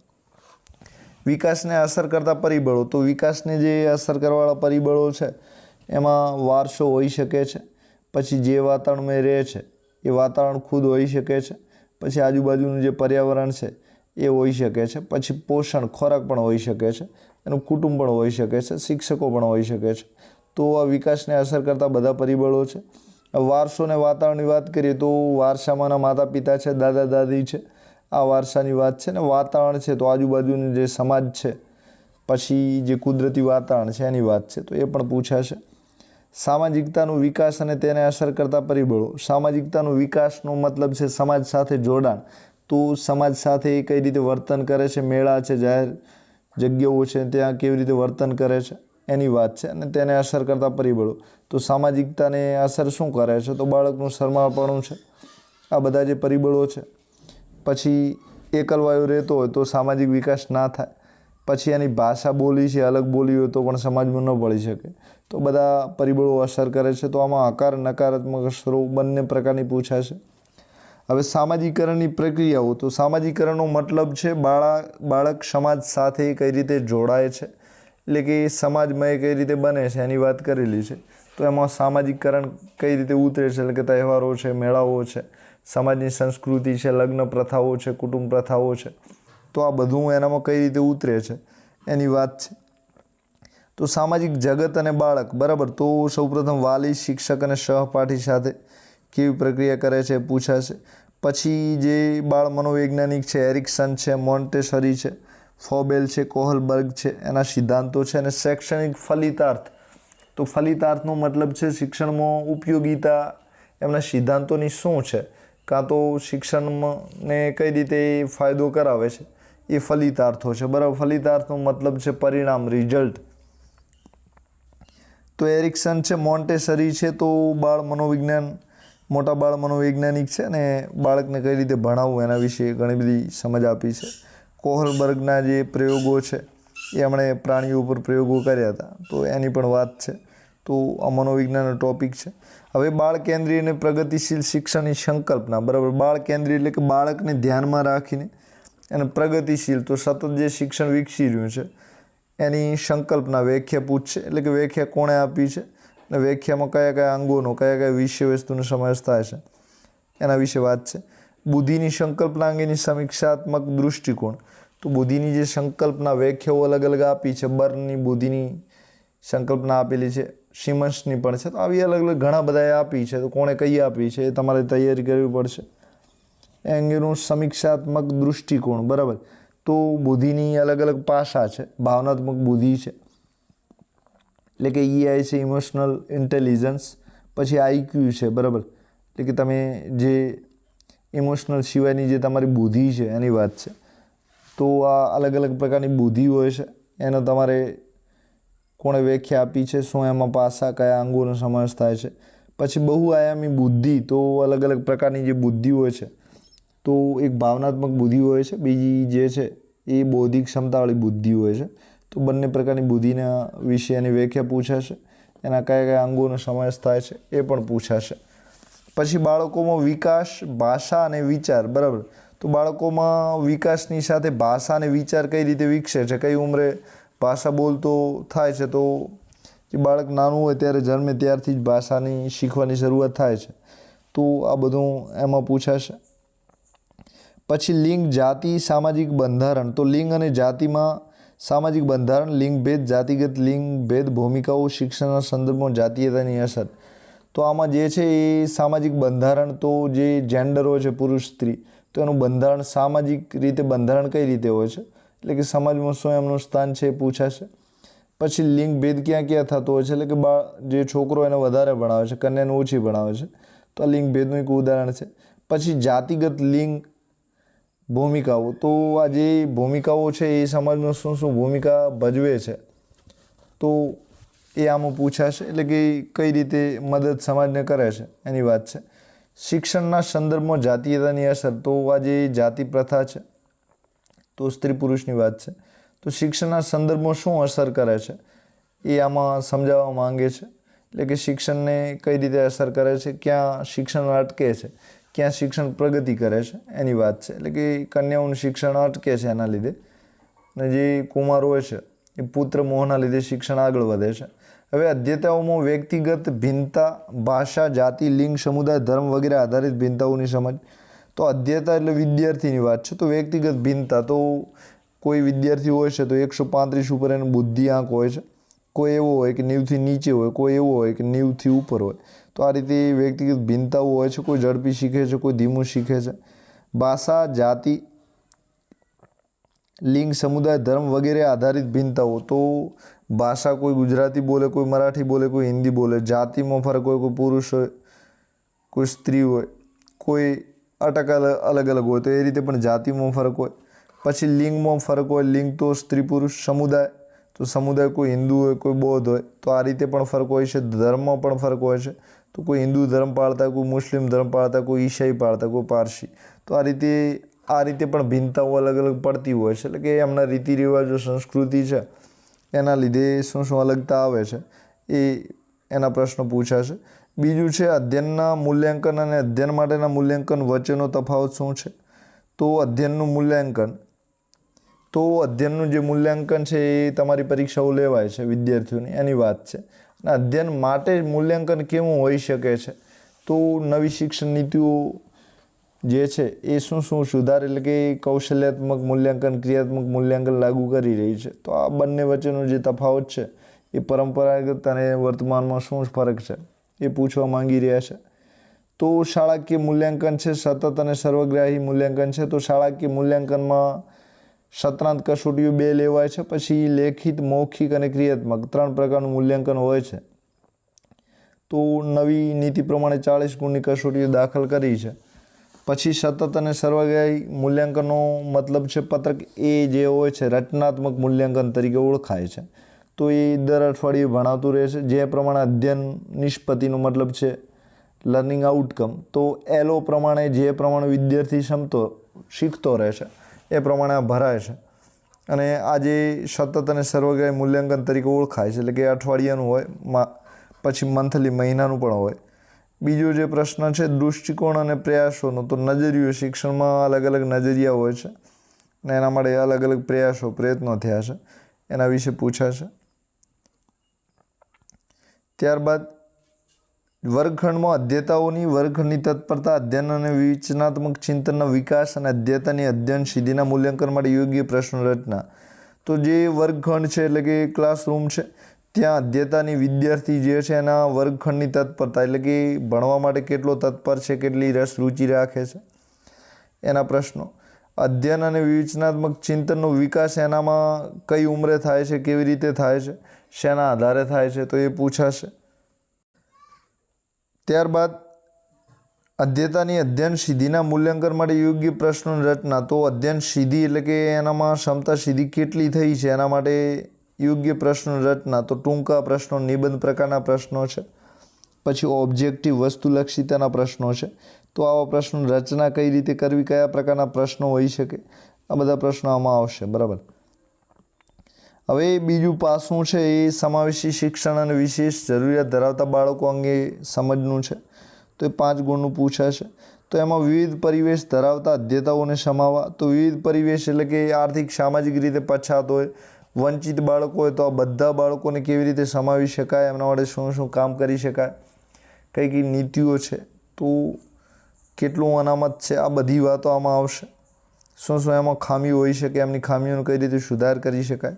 વિકાસને અસર કરતા પરિબળો, તો વિકાસને જે અસર કરવાવાળા પરિબળો છે એમાં વારસો હોઈ શકે છે, પછી જે વાતાવરણમાં રહે છે એ વાતાવરણ ખુદ હોઈ શકે છે, પછી આજુબાજુનું જે પર્યાવરણ છે એ હોઈ શકે છે, પછી પોષણ ખોરાક પણ હોઈ શકે છે, એનું કુટુંબ પણ હોઈ શકે છે, શિક્ષકો પણ હોઈ શકે છે. તો આ વિકાસને અસર કરતા બધા પરિબળો છે. વારસો અને વાતાવરણની વાત કરીએ તો વારસામાંના માતા પિતા છે, દાદા દાદી છે, આ વારસાની વાત છે. ને વાતાવરણ છે તો આજુબાજુનું જે સમાજ છે, પછી જે કુદરતી વાતાવરણ છે એની વાત છે, તો એ પણ પૂછાશે. સામાજિકતાનો વિકાસ અને તેને અસર કરતા પરિબળો. સામાજિકતાનો વિકાસનો મતલબ છે સમાજ સાથે જોડાણ. તો સમાજ સાથે એ કઈ રીતે વર્તન કરે છે, મેળા છે, જાહેર જગ્યાઓ છે ત્યાં કેવી રીતે વર્તન કરે છે એની વાત છે. અને તેને અસર કરતા પરિબળો, તો સામાજિકતાને અસર શું કરે છે, તો બાળકનું શરમાળપણું છે, આ બધા જે પરિબળો છે. પછી એકલવાયો રહેતો હોય તો સામાજિક વિકાસ ના થાય. પછી એની ભાષા બોલી છે અલગ બોલી હોય તો પણ સમાજમાં ન ભળી શકે. તો બધા પરિબળો અસર કરે છે. તો આમાં હકાર નકારાત્મક અસરો બંને પ્રકારની પૂછાશે. હવે સામાજિકરણની પ્રક્રિયાઓ, તો સામાજિકરણનો મતલબ છે બાળક સમાજ સાથે કઈ રીતે જોડાય છે, એટલે કે સમાજમાં એ કઈ રીતે બને છે એની વાત કરેલી છે. તો એમાં સામાજિકરણ કઈ રીતે ઉતરે છે, એટલે કે તહેવારો છે, મેળાઓ છે, સમાજની સંસ્કૃતિ છે, લગ્ન પ્રથાઓ છે, કુટુંબ પ્રથાઓ છે, તો આ બધું એનામાં કઈ રીતે ઉતરે છે એની વાત છે. તો સામાજિક જગત અને બાળક, બરાબર. તો સૌપ્રથમ વાલી, શિક્ષક અને સહપાઠી સાથે કેવી પ્રક્રિયા કરે છે પૂછાશે. પછી જે બાળ મનોવૈજ્ઞાનિક છે, એરિક્સન છે, મોન્ટેસરી છે, ફોબેલ છે, કોહલબર્ગ છે, એના સિદ્ધાંતો છે. અને શૈક્ષણિક ફલિતાર્થ, તો ફલિતાર્થનો મતલબ છે શિક્ષણમાં ઉપયોગિતા એમના સિદ્ધાંતોની શું છે, કાં તો શિક્ષણને કઈ રીતે ફાયદો કરાવે છે, એ ફલિતાર્થો છે, બરાબર. ફલિતાર્થનો મતલબ છે પરિણામ, રિઝલ્ટ. તો એરિક્સન છે, મોન્ટેસરી છે, તો મોટા બાળ મનોવૈજ્ઞાનિક છે ને બાળકને કઈ રીતે ભણાવવું એના વિશે ઘણી બધી સમજ આપી છે. કોહલબર્ગના જે પ્રયોગો છે એ એમણે પ્રાણીઓ ઉપર પ્રયોગો કર્યા હતા, તો એની પણ વાત છે. તો આ મનોવિજ્ઞાનનો ટોપિક છે. હવે બાળ કેન્દ્રીય અને પ્રગતિશીલ શિક્ષણની સંકલ્પના, બરાબર. બાળ કેન્દ્રીય એટલે કે બાળકને ધ્યાનમાં રાખીને, અને પ્રગતિશીલ તો સતત જે શિક્ષણ વિકસી રહ્યું છે એની સંકલ્પના, વ્યાખ્યા પૂછશે. એટલે કે વ્યાખ્યા કોણે આપી છે અને વ્યાખ્યામાં કયા કયા અંગોનો, કયા કયા વિષય વસ્તુનો સમાવેશ થાય છે એના વિશે વાત છે. બુદ્ધિની સંકલ્પના અંગેની સમીક્ષાત્મક દૃષ્ટિકોણ, તો બુદ્ધિની જે સંકલ્પના, વ્યાખ્યાઓ અલગ અલગ આપી છે. બર્નની બુદ્ધિની સંકલ્પના આપેલી છે, સિમન્સની પણ છે. તો આવી અલગ અલગ ઘણા બધાએ આપી છે. તો કોણે કઈ આપી છે એ તમારે તૈયારી કરવી પડશે. એ અંગેનું સમીક્ષાત્મક દૃષ્ટિકોણ, બરાબર. તો બુદ્ધિની અલગ અલગ પાસા છે. ભાવનાત્મક બુદ્ધિ છે, એટલે કે EI છે, ઇમોશનલ ઇન્ટેલિજન્સ. પછી IQ છે, બરાબર. એટલે કે તમે જે ઇમોશનલ સિવાયની જે તમારી બુદ્ધિ છે એની વાત છે. તો આ અલગ અલગ પ્રકારની બુદ્ધિ હોય છે, એનો તમારે કોણે વ્યાખ્યા આપી છે, શું એમાં પાસા, કયા અંગોનો સમાવેશ થાય છે. પછી બહુઆયામી બુદ્ધિ, તો અલગ અલગ પ્રકારની જે બુદ્ધિ હોય છે, તો એક ભાવનાત્મક બુદ્ધિ હોય છે, બીજી જે છે એ બૌદ્ધિક ક્ષમતાવાળી બુદ્ધિ હોય છે. તો બંને પ્રકારની બુદ્ધિના વિશે એની વ્યાખ્યા પૂછાશે. એના કયા કયા અંગોનો સમાવેશ થાય છે એ પણ પૂછાશે. પછી બાળકોમાં વિકાસ, ભાષા અને વિચાર, બરાબર. તો બાળકોમાં વિકાસની સાથે ભાષા અને વિચાર કઈ રીતે વિકસે છે, કઈ ઉંમરે ભાષા બોલતો થાય છે. તો જે બાળક નાનું હોય ત્યારે જન્મે ત્યારથી જ ભાષાની શીખવાની શરૂઆત થાય છે. તો આ બધું એમાં પૂછાશે. પછી લિંગ, જાતિ, સામાજિક બંધારણ, તો લિંગ અને જાતિમાં સામાજિક બંધારણ, લિંગભેદ, જાતિગત લિંગભેદ, ભૂમિકાઓ, શિક્ષણના સંદર્ભમાં જાતીયતાની અસર. તો આમાં જે છે એ સામાજિક બંધારણ, તો જે જેન્ડર હોય છે, પુરુષ સ્ત્રી, તો એનું બંધારણ, સામાજિક રીતે બંધારણ કઈ રીતે હોય છે, એટલે કે સમાજમાં શું એમનું સ્થાન છે એ પૂછાશે. પછી લિંગભેદ ક્યાં ક્યાં થતો હોય છે, એટલે કે જે છોકરો એને વધારે ભણાવે છે, કન્યાને ઓછી ભણાવે છે, તો આ લિંગભેદનું એક ઉદાહરણ છે. પછી જાતિગત લિંગ ભૂમિકાઓ, તો આ જે ભૂમિકાઓ છે એ સમાજમાં શું શું ભૂમિકા ભજવે છે તો એ આમાં પૂછાશે, એટલે કે કઈ રીતે મદદ સમાજને કરે છે એની વાત છે. શિક્ષણના સંદર્ભમાં જાતીયતાની અસર, તો આ જે જાતિ પ્રથા છે તો સ્ત્રી પુરુષની વાત છે, તો શિક્ષણના સંદર્ભમાં શું અસર કરે છે એ આમાં સમજાવવા માંગે છે. એટલે કે શિક્ષણને કઈ રીતે અસર કરે છે, ક્યાં શિક્ષણ અટકે છે, ક્યાં શિક્ષણ પ્રગતિ કરે છે એની વાત છે. એટલે કે કન્યાઓનું શિક્ષણ અટકે છે એના લીધે, અને જે કુમારો હોય છે એ પુત્ર મોહના લીધે શિક્ષણ આગળ વધે છે. હવે અધ્યતાઓમાં વ્યક્તિગત ભિન્નતા, ભાષા, જાતિ, લિંગ, સમુદાય, ધર્મ વગેરે આધારિત ભિન્નતાઓની સમજ. તો અધ્યતા એટલે વિદ્યાર્થીની વાત છે, તો વ્યક્તિગત ભિન્નતા, તો કોઈ વિદ્યાર્થી હોય છે તો 135 ઉપર એનો બુદ્ધિ આંક હોય છે, કોઈ એવો હોય કે 90થી નીચે હોય, કોઈ એવો હોય કે 90થી ઉપર હોય. તો આ રીતે વ્યક્તિગત ભિન્નતાઓ હોય છે, કોઈ ઝડપી શીખે છે, કોઈ ધીમું શીખે છે. ભાષા, જાતિ, લિંગ, સમુદાય, ધર્મ વગેરે આધારિત ભિન્નતાઓ, તો ભાષા કોઈ ગુજરાતી બોલે, કોઈ મરાઠી બોલે, કોઈ હિન્દી બોલે. જાતિમાં ફરક હોય, કોઈ પુરુષ હોય, કોઈ સ્ત્રી હોય, કોઈ અટક અલગ અલગ હોય, તો એ રીતે પણ જાતિમાં ફરક હોય. પછી લિંગમાં ફરક હોય, લિંગ તો સ્ત્રી પુરુષ. સમુદાય, તો સમુદાય કોઈ હિન્દુ હોય, કોઈ બૌદ્ધ હોય, તો આ રીતે પણ ફરક હોય છે. ધર્મમાં પણ ફરક હોય છે, તો કોઈ હિન્દુ ધર્મ પાળતા, કોઈ મુસ્લિમ ધર્મ પાળતા, કોઈ ઈસાઈ પાળતા, કોઈ પારસી. તો આ રીતે પણ ભિન્નતાઓ અલગ અલગ પડતી હોય છે. એટલે કે એમના રીતિ રિવાજો, સંસ્કૃતિ છે એના લીધે શું શું અલગતા આવે છે એ એના પ્રશ્નો પૂછાશે. બીજું છે અધ્યયનના મૂલ્યાંકન અને અધ્યયન માટેના મૂલ્યાંકન વચ્ચેનો તફાવત શું છે. તો અધ્યયનનું મૂલ્યાંકન, તો અધ્યયનનું જે મૂલ્યાંકન છે એ તમારી પરીક્ષાઓ લેવાય છે વિદ્યાર્થીઓની, એની વાત છે. અને અધ્યયન માટે મૂલ્યાંકન કેવું હોઈ શકે છે, તો નવી શિક્ષણ નીતિઓ જે છે એ શું શું સુધાર, એટલે કે કૌશલ્યાત્મક મૂલ્યાંકન, ક્રિયાત્મક મૂલ્યાંકન લાગુ કરી રહી છે. તો આ બંને વચ્ચેનો જે તફાવત છે એ પરંપરાગત અને વર્તમાનમાં શું ફરક છે એ પૂછવા માંગી રહ્યા છે. તો શાળાકીય મૂલ્યાંકન છે, સતત અને સર્વગ્રાહી મૂલ્યાંકન છે. તો શાળાકીય મૂલ્યાંકનમાં સત્રાંત કસોટીઓ 2 લેવાય છે, પછી લેખિત, મૌખિક અને ક્રિયાત્મક 3 પ્રકારનું મૂલ્યાંકન હોય છે. તો નવી નીતિ પ્રમાણે 40 ગુણની કસોટીઓ દાખલ કરી છે. પછી સતત અને સર્વગ્રાહી મૂલ્યાંકનનો મતલબ છે પત્રક એ જે હોય છે રચનાત્મક મૂલ્યાંકન તરીકે ઓળખાય છે. તો એ દર અઠવાડિયે ભણાવતું રહે છે. જે પ્રમાણે અધ્યયન નિષ્પત્તિનો મતલબ છે લર્નિંગ આઉટકમ, તો એલો પ્રમાણે જે પ્રમાણે વિદ્યાર્થી શીખતો રહે છે એ પ્રમાણે ભરાય છે. અને આ જે સતત અને સર્વગ્રાહી મૂલ્યાંકન તરીકે ઓળખાય છે, એટલે કે અઠવાડિયાનું હોય, પછી મંથલી, મહિનાનું પણ હોય. બીજો જે પ્રશ્ન છે દૃષ્ટિકોણ અને પ્રયાસોનો, તો નજરિયો, શિક્ષણમાં અલગ અલગ નજરિયા હોય છે અને એના માટે અલગ અલગ પ્રયત્નો થયા છે, એના વિશે પૂછાશે. ત્યારબાદ વર્ગખંડમાં અધ્યતાઓની વર્ગખંડની તત્પરતા, અધ્યયન અને વિવેચનાત્મક ચિંતનના વિકાસ અને અધ્યતાની અધ્યયન સિદ્ધિના મૂલ્યાંકન માટે યોગ્ય પ્રશ્ન રચના. તો જે વર્ગખંડ છે એટલે કે ક્લાસરૂમ છે, ત્યાં અધ્યતાની વિદ્યાર્થી જે છે એના વર્ગખંડની તત્પરતા, એટલે કે ભણવા માટે કેટલો તત્પર છે, કેટલી રુચિ રાખે છે એના પ્રશ્નો. અધ્યયન અને વિવેચનાત્મક ચિંતનનો વિકાસ એનામાં કઈ ઉંમરે થાય છે, કેવી રીતે થાય છે, શેના આધારે થાય છે, તો એ પૂછાશે. ત્યારબાદ અધ્યતાની અધ્યયન સિદ્ધિના મૂલ્યાંકન માટે યોગ્ય પ્રશ્નોની રચના. તો અધ્યયન સિદ્ધિ એટલે કે એનામાં ક્ષમતા સિદ્ધિ કેટલી થઈ છે એના માટે યોગ્ય પ્રશ્નોની રચના. તો ટૂંકા પ્રશ્નો, નિબંધ પ્રકારના પ્રશ્નો છે. પછી ઓબ્જેક્ટિવ, વસ્તુલક્ષિતાના પ્રશ્નો છે. તો આવા પ્રશ્નોની રચના કઈ રીતે કરવી, કયા પ્રકારના પ્રશ્નો હોઈ શકે, આ બધા પ્રશ્નો આમાં આવશે. બરાબર. હવે બીજું પાસું છે એ સમાવેશી શિક્ષણ અને વિશેષ જરૂરિયાત ધરાવતા બાળકો અંગે સમજનું છે. તો એ 5 ગુણનું પૂછાશે. તો એમાં વિવિધ પરિવેશ ધરાવતા અધ્યતાઓને સમાવવા. તો વિવિધ પરિવેશ એટલે કે આર્થિક, સામાજિક રીતે પછાત હોય, વંચિત બાળકો હોય, તો આ બધા બાળકોને કેવી રીતે સમાવી શકાય, એમના માટે શું શું કામ કરી શકાય, કઈ કઈ નીતિઓ છે, તો કેટલું અનામત છે, આ બધી વાતો આમાં આવશે. શું શું એમાં ખામીઓ હોઈ શકે, એમની ખામીઓનો કઈ રીતે સુધાર કરી શકાય,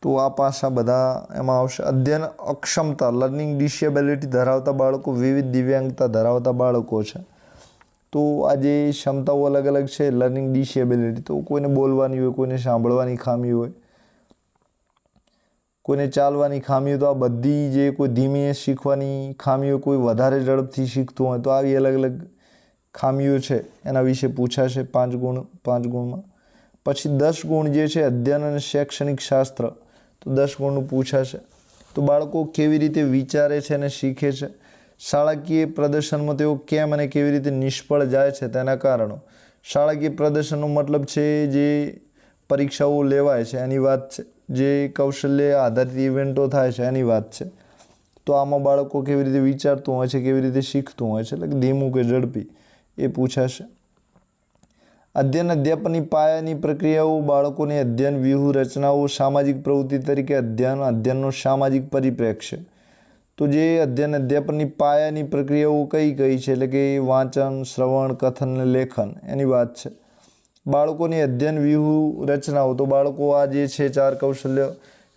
તો આ પાસા બધા એમાં આવશે. અધ્યયન અક્ષમતા, લર્નિંગ ડિસેબિલિટી ધરાવતા બાળકો, વિવિધ દિવ્યાંગતા ધરાવતા બાળકો છે. તો આ જે ક્ષમતાઓ અલગ અલગ છે, લર્નિંગ ડિસેબિલિટી, તો કોઈને બોલવાની હોય, કોઈને સાંભળવાની ખામી હોય, કોઈને ચાલવાની ખામી હોય, તો આ બધી જે કોઈ ધીમે શીખવાની ખામી હોય, કોઈ વધારે ઝડપથી શીખતું હોય, તો આવી અલગ અલગ ખામીઓ છે એના વિશે પૂછાશે 5 ગુણમાં. પછી 10 ગુણ જે છે અધ્યયન અને શૈક્ષણિક શાસ્ત્ર, તો 10 ગુણનું પૂછાશે. તો બાળકો કેવી રીતે વિચારે છે અને શીખે છે, શાળાકીય પ્રદર્શનમાં તેઓ કેમ અને કેવી રીતે નિષ્ફળ જાય છે તેના કારણો. શાળાકીય પ્રદર્શનનો મતલબ છે જે પરીક્ષાઓ લેવાય છે એની વાત છે, જે કૌશલ્ય આધારિત ઇવેન્ટો થાય છે એની વાત છે. તો આમાં બાળકો કેવી રીતે વિચારતું હોય છે, કેવી રીતે શીખતું હોય છે, એટલે કે ધીમું કે ઝડપી, એ પૂછાશે. અધ્યયન અધ્યાપનની પાયાની પ્રક્રિયાઓ, બાળકોની અધ્યયન વ્યૂહરચનાઓ, સામાજિક પ્રવૃત્તિ તરીકે અધ્યયનનો સામાજિક પરિપ્રેક્ષ્ય. તો જે અધ્યયન અધ્યાપનની પાયાની પ્રક્રિયાઓ કઈ છે, એટલે કે વાંચન, શ્રવણ, કથન અને લેખન, એની વાત છે. બાળકોની અધ્યયન વ્યૂહરચનાઓ, તો બાળકો આ જે છે 4 કૌશલ્ય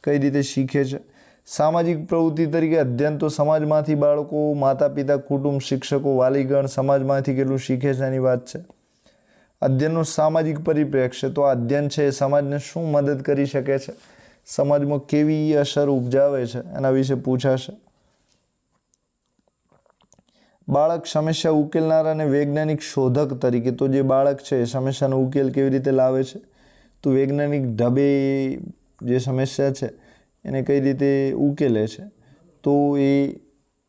કઈ રીતે શીખે છે. સામાજિક પ્રવૃત્તિ તરીકે અધ્યયન, તો સમાજમાંથી બાળકો, માતા પિતા, કુટુંબ, શિક્ષકો, વાલીગણ સમાજમાંથી કેટલું શીખે છે એની વાત છે. અધ્યયનનો સામાજિક પરિપ્રેક્ષ્ય, તો આ અધ્યયન છે એ સમાજને શું મદદ કરી શકે છે, સમાજમાં કેવી અસર ઉપજાવે છે એના વિશે પૂછાશે. બાળક સમસ્યા ઉકેલનાર અને વૈજ્ઞાનિક શોધક તરીકે, તો જે બાળક છે એ સમસ્યાનો ઉકેલ કેવી રીતે લાવે છે, તો વૈજ્ઞાનિક ઢબે જે સમસ્યા છે એને કઈ રીતે ઉકેલે છે, તો એ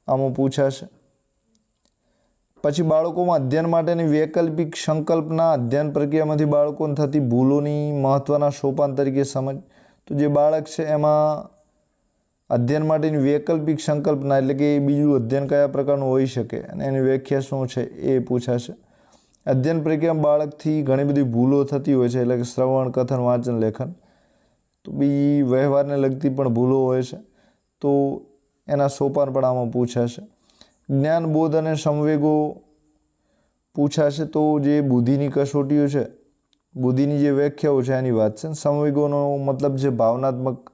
આમાં પૂછાશે. પછી બાળકોમાં અધ્યયન માટેની વૈકલ્પિક સંકલ્પના, અધ્યયન પ્રક્રિયામાંથી બાળકોને થતી ભૂલોની મહત્ત્વના સોપાન તરીકે સમજ. તો જે બાળક છે એમાં અધ્યયન માટેની વૈકલ્પિક સંકલ્પના, એટલે કે બીજું અધ્યયન કયા પ્રકારનું હોઈ શકે અને એની વ્યાખ્યા શું છે એ પૂછાશે. અધ્યયન પ્રક્રિયામાં બાળકથી ઘણી બધી ભૂલો થતી હોય છે, એટલે કે શ્રવણ, કથન, વાંચન, લેખન. તો બીજી વ્યવહારને લગતી પણ ભૂલો હોય છે, તો એના સોપાન પણ આમાં પૂછાશે. જ્ઞાન, બોધ અને સંવેગો પૂછાશે. તો જે બુદ્ધિની કસોટીઓ છે, બુદ્ધિની જે વ્યાખ્યાઓ છે એની વાત છે. સંવેગોનો મતલબ છે ભાવનાત્મક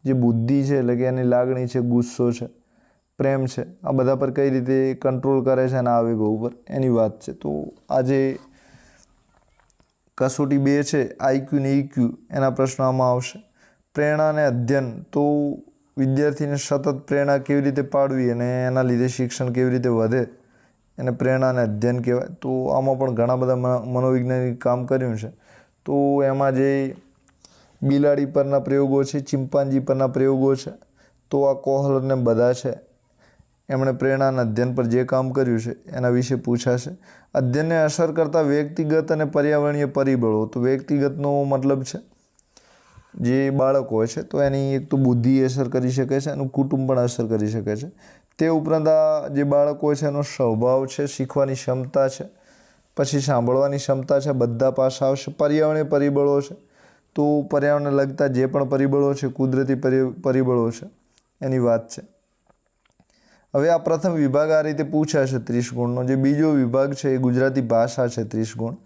જે બુદ્ધિ છે, એટલે કે એની લાગણી છે, ગુસ્સો છે, પ્રેમ છે, આ બધા પર કઈ રીતે કંટ્રોલ કરે છે એના આવેગો ઉપર, એની વાત છે. તો આ જે કસોટી 2 છે, આઈક્યુ ને ઇક્યુ, એના પ્રશ્નો આમાં આવશે. પ્રેરણા અને અધ્યયન, તો વિદ્યાર્થીને સતત પ્રેરણા કેવી રીતે પાડવી અને એના લીધે શિક્ષણ કેવી રીતે વધે, એને પ્રેરણા અને અધ્યયન કહેવાય. તો આમાં પણ ઘણા બધા મનોવૈજ્ઞાનિક કામ કર્યું છે. તો એમાં જે બિલાડી પરના પ્રયોગો છે, ચિમ્પાન્જી પરના પ્રયોગો છે, તો આ કોહલરને બધા છે એમણે પ્રેરણા અને અધ્યયન પર જે કામ કર્યું છે એના વિશે પૂછાશે. અધ્યયનને અસર કરતા વ્યક્તિગત અને પર્યાવરણીય પરિબળો, તો વ્યક્તિગતનો મતલબ છે જે બાળક હોય છે તો એની એક તો બુદ્ધિ અસર કરી શકે છે, એનું કુટુંબ પણ અસર કરી શકે છે. તે ઉપરાંત આ જે બાળક હોય છે એનો સ્વભાવ છે, શીખવાની ક્ષમતા છે, પછી સાંભળવાની ક્ષમતા છે, બધા પાસા આવશે. પર્યાવરણીય પરિબળો છે, તો પર્યાવરણને લગતા જે પણ પરિબળો છે, કુદરતી પરિબળો છે એની વાત છે. હવે આ પ્રથમ વિભાગ આ રીતે પૂછાશે 30 ગુણનો. જે બીજો વિભાગ છે એ ગુજરાતી ભાષા છે 30 ગુણ,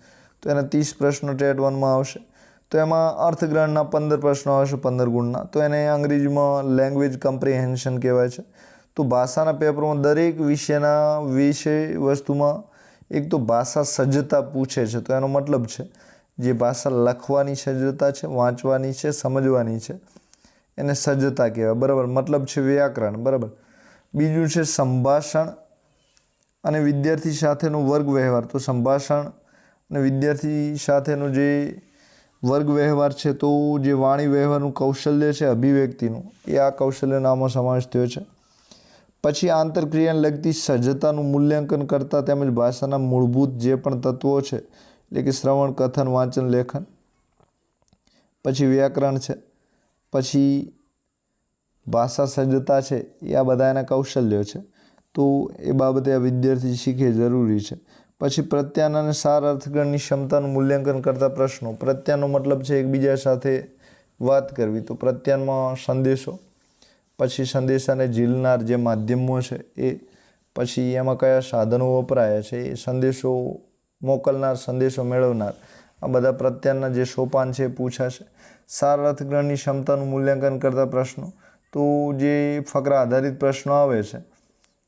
તો એના 30 પ્રશ્નો ટેટ 1માં આવશે. તો એમાં અર્થગ્રહણના 15 પ્રશ્નો આવશે 15 ગુણના, તો એને અંગ્રેજીમાં લેંગ્વેજ કમ્પ્રિહેન્શન કહેવાય છે. તો ભાષાના પેપરમાં દરેક વિષય વસ્તુમાં એક તો ભાષા સજ્જતા પૂછે છે, તો એનો મતલબ છે જે ભાષા લખવાની સજ્જતા છે, વાંચવાની છે, સમજવાની છે, એને સજ્જતા કહેવાય, બરાબર. મતલબ છે વ્યાકરણ, બરાબર. બીજું છે સંભાષણ અને વિદ્યાર્થી સાથેનો વર્ગ વ્યવહાર. તો સંભાષણ અને વિદ્યાર્થી સાથેનો જે વર્ગ વ્યવહાર છે, તો જે વાણી વ્યવહારનું કૌશલ્ય છે અભિવ્યક્તિનું, એ આ કૌશલ્યનો આમાં સમાવેશ થયો છે. પછી આંતરક્રિયાને લગતી સજ્જતાનું મૂલ્યાંકન કરતા તેમજ ભાષાના મૂળભૂત જે પણ તત્વો છે, એટલે કે શ્રવણ, કથન, વાંચન, લેખન, પછી વ્યાકરણ છે, પછી ભાષા સજ્જતા છે, એ આ બધા એના કૌશલ્યો છે. તો એ બાબતે આ વિદ્યાર્થી શીખે જરૂરી છે. પછી પ્રત્યાયન અને સાર અર્થગ્રહણની ક્ષમતાનું મૂલ્યાંકન કરતા પ્રશ્નો. પ્રત્યાયનનો મતલબ છે એકબીજા સાથે વાત કરવી, તો પ્રત્યાયનમાં સંદેશો, પછી સંદેશાને ઝીલનાર જે માધ્યમો છે એ, પછી એમાં કયા સાધનો વપરાયા છે, એ સંદેશો મોકલનાર, સંદેશો મેળવનાર, આ બધા પ્રત્યાયનના જે સોપાન છે એ પૂછાશે. સાર અર્થગ્રહણની ક્ષમતાનું મૂલ્યાંકન કરતા પ્રશ્નો, તો જે ફકરા આધારિત પ્રશ્નો આવે છે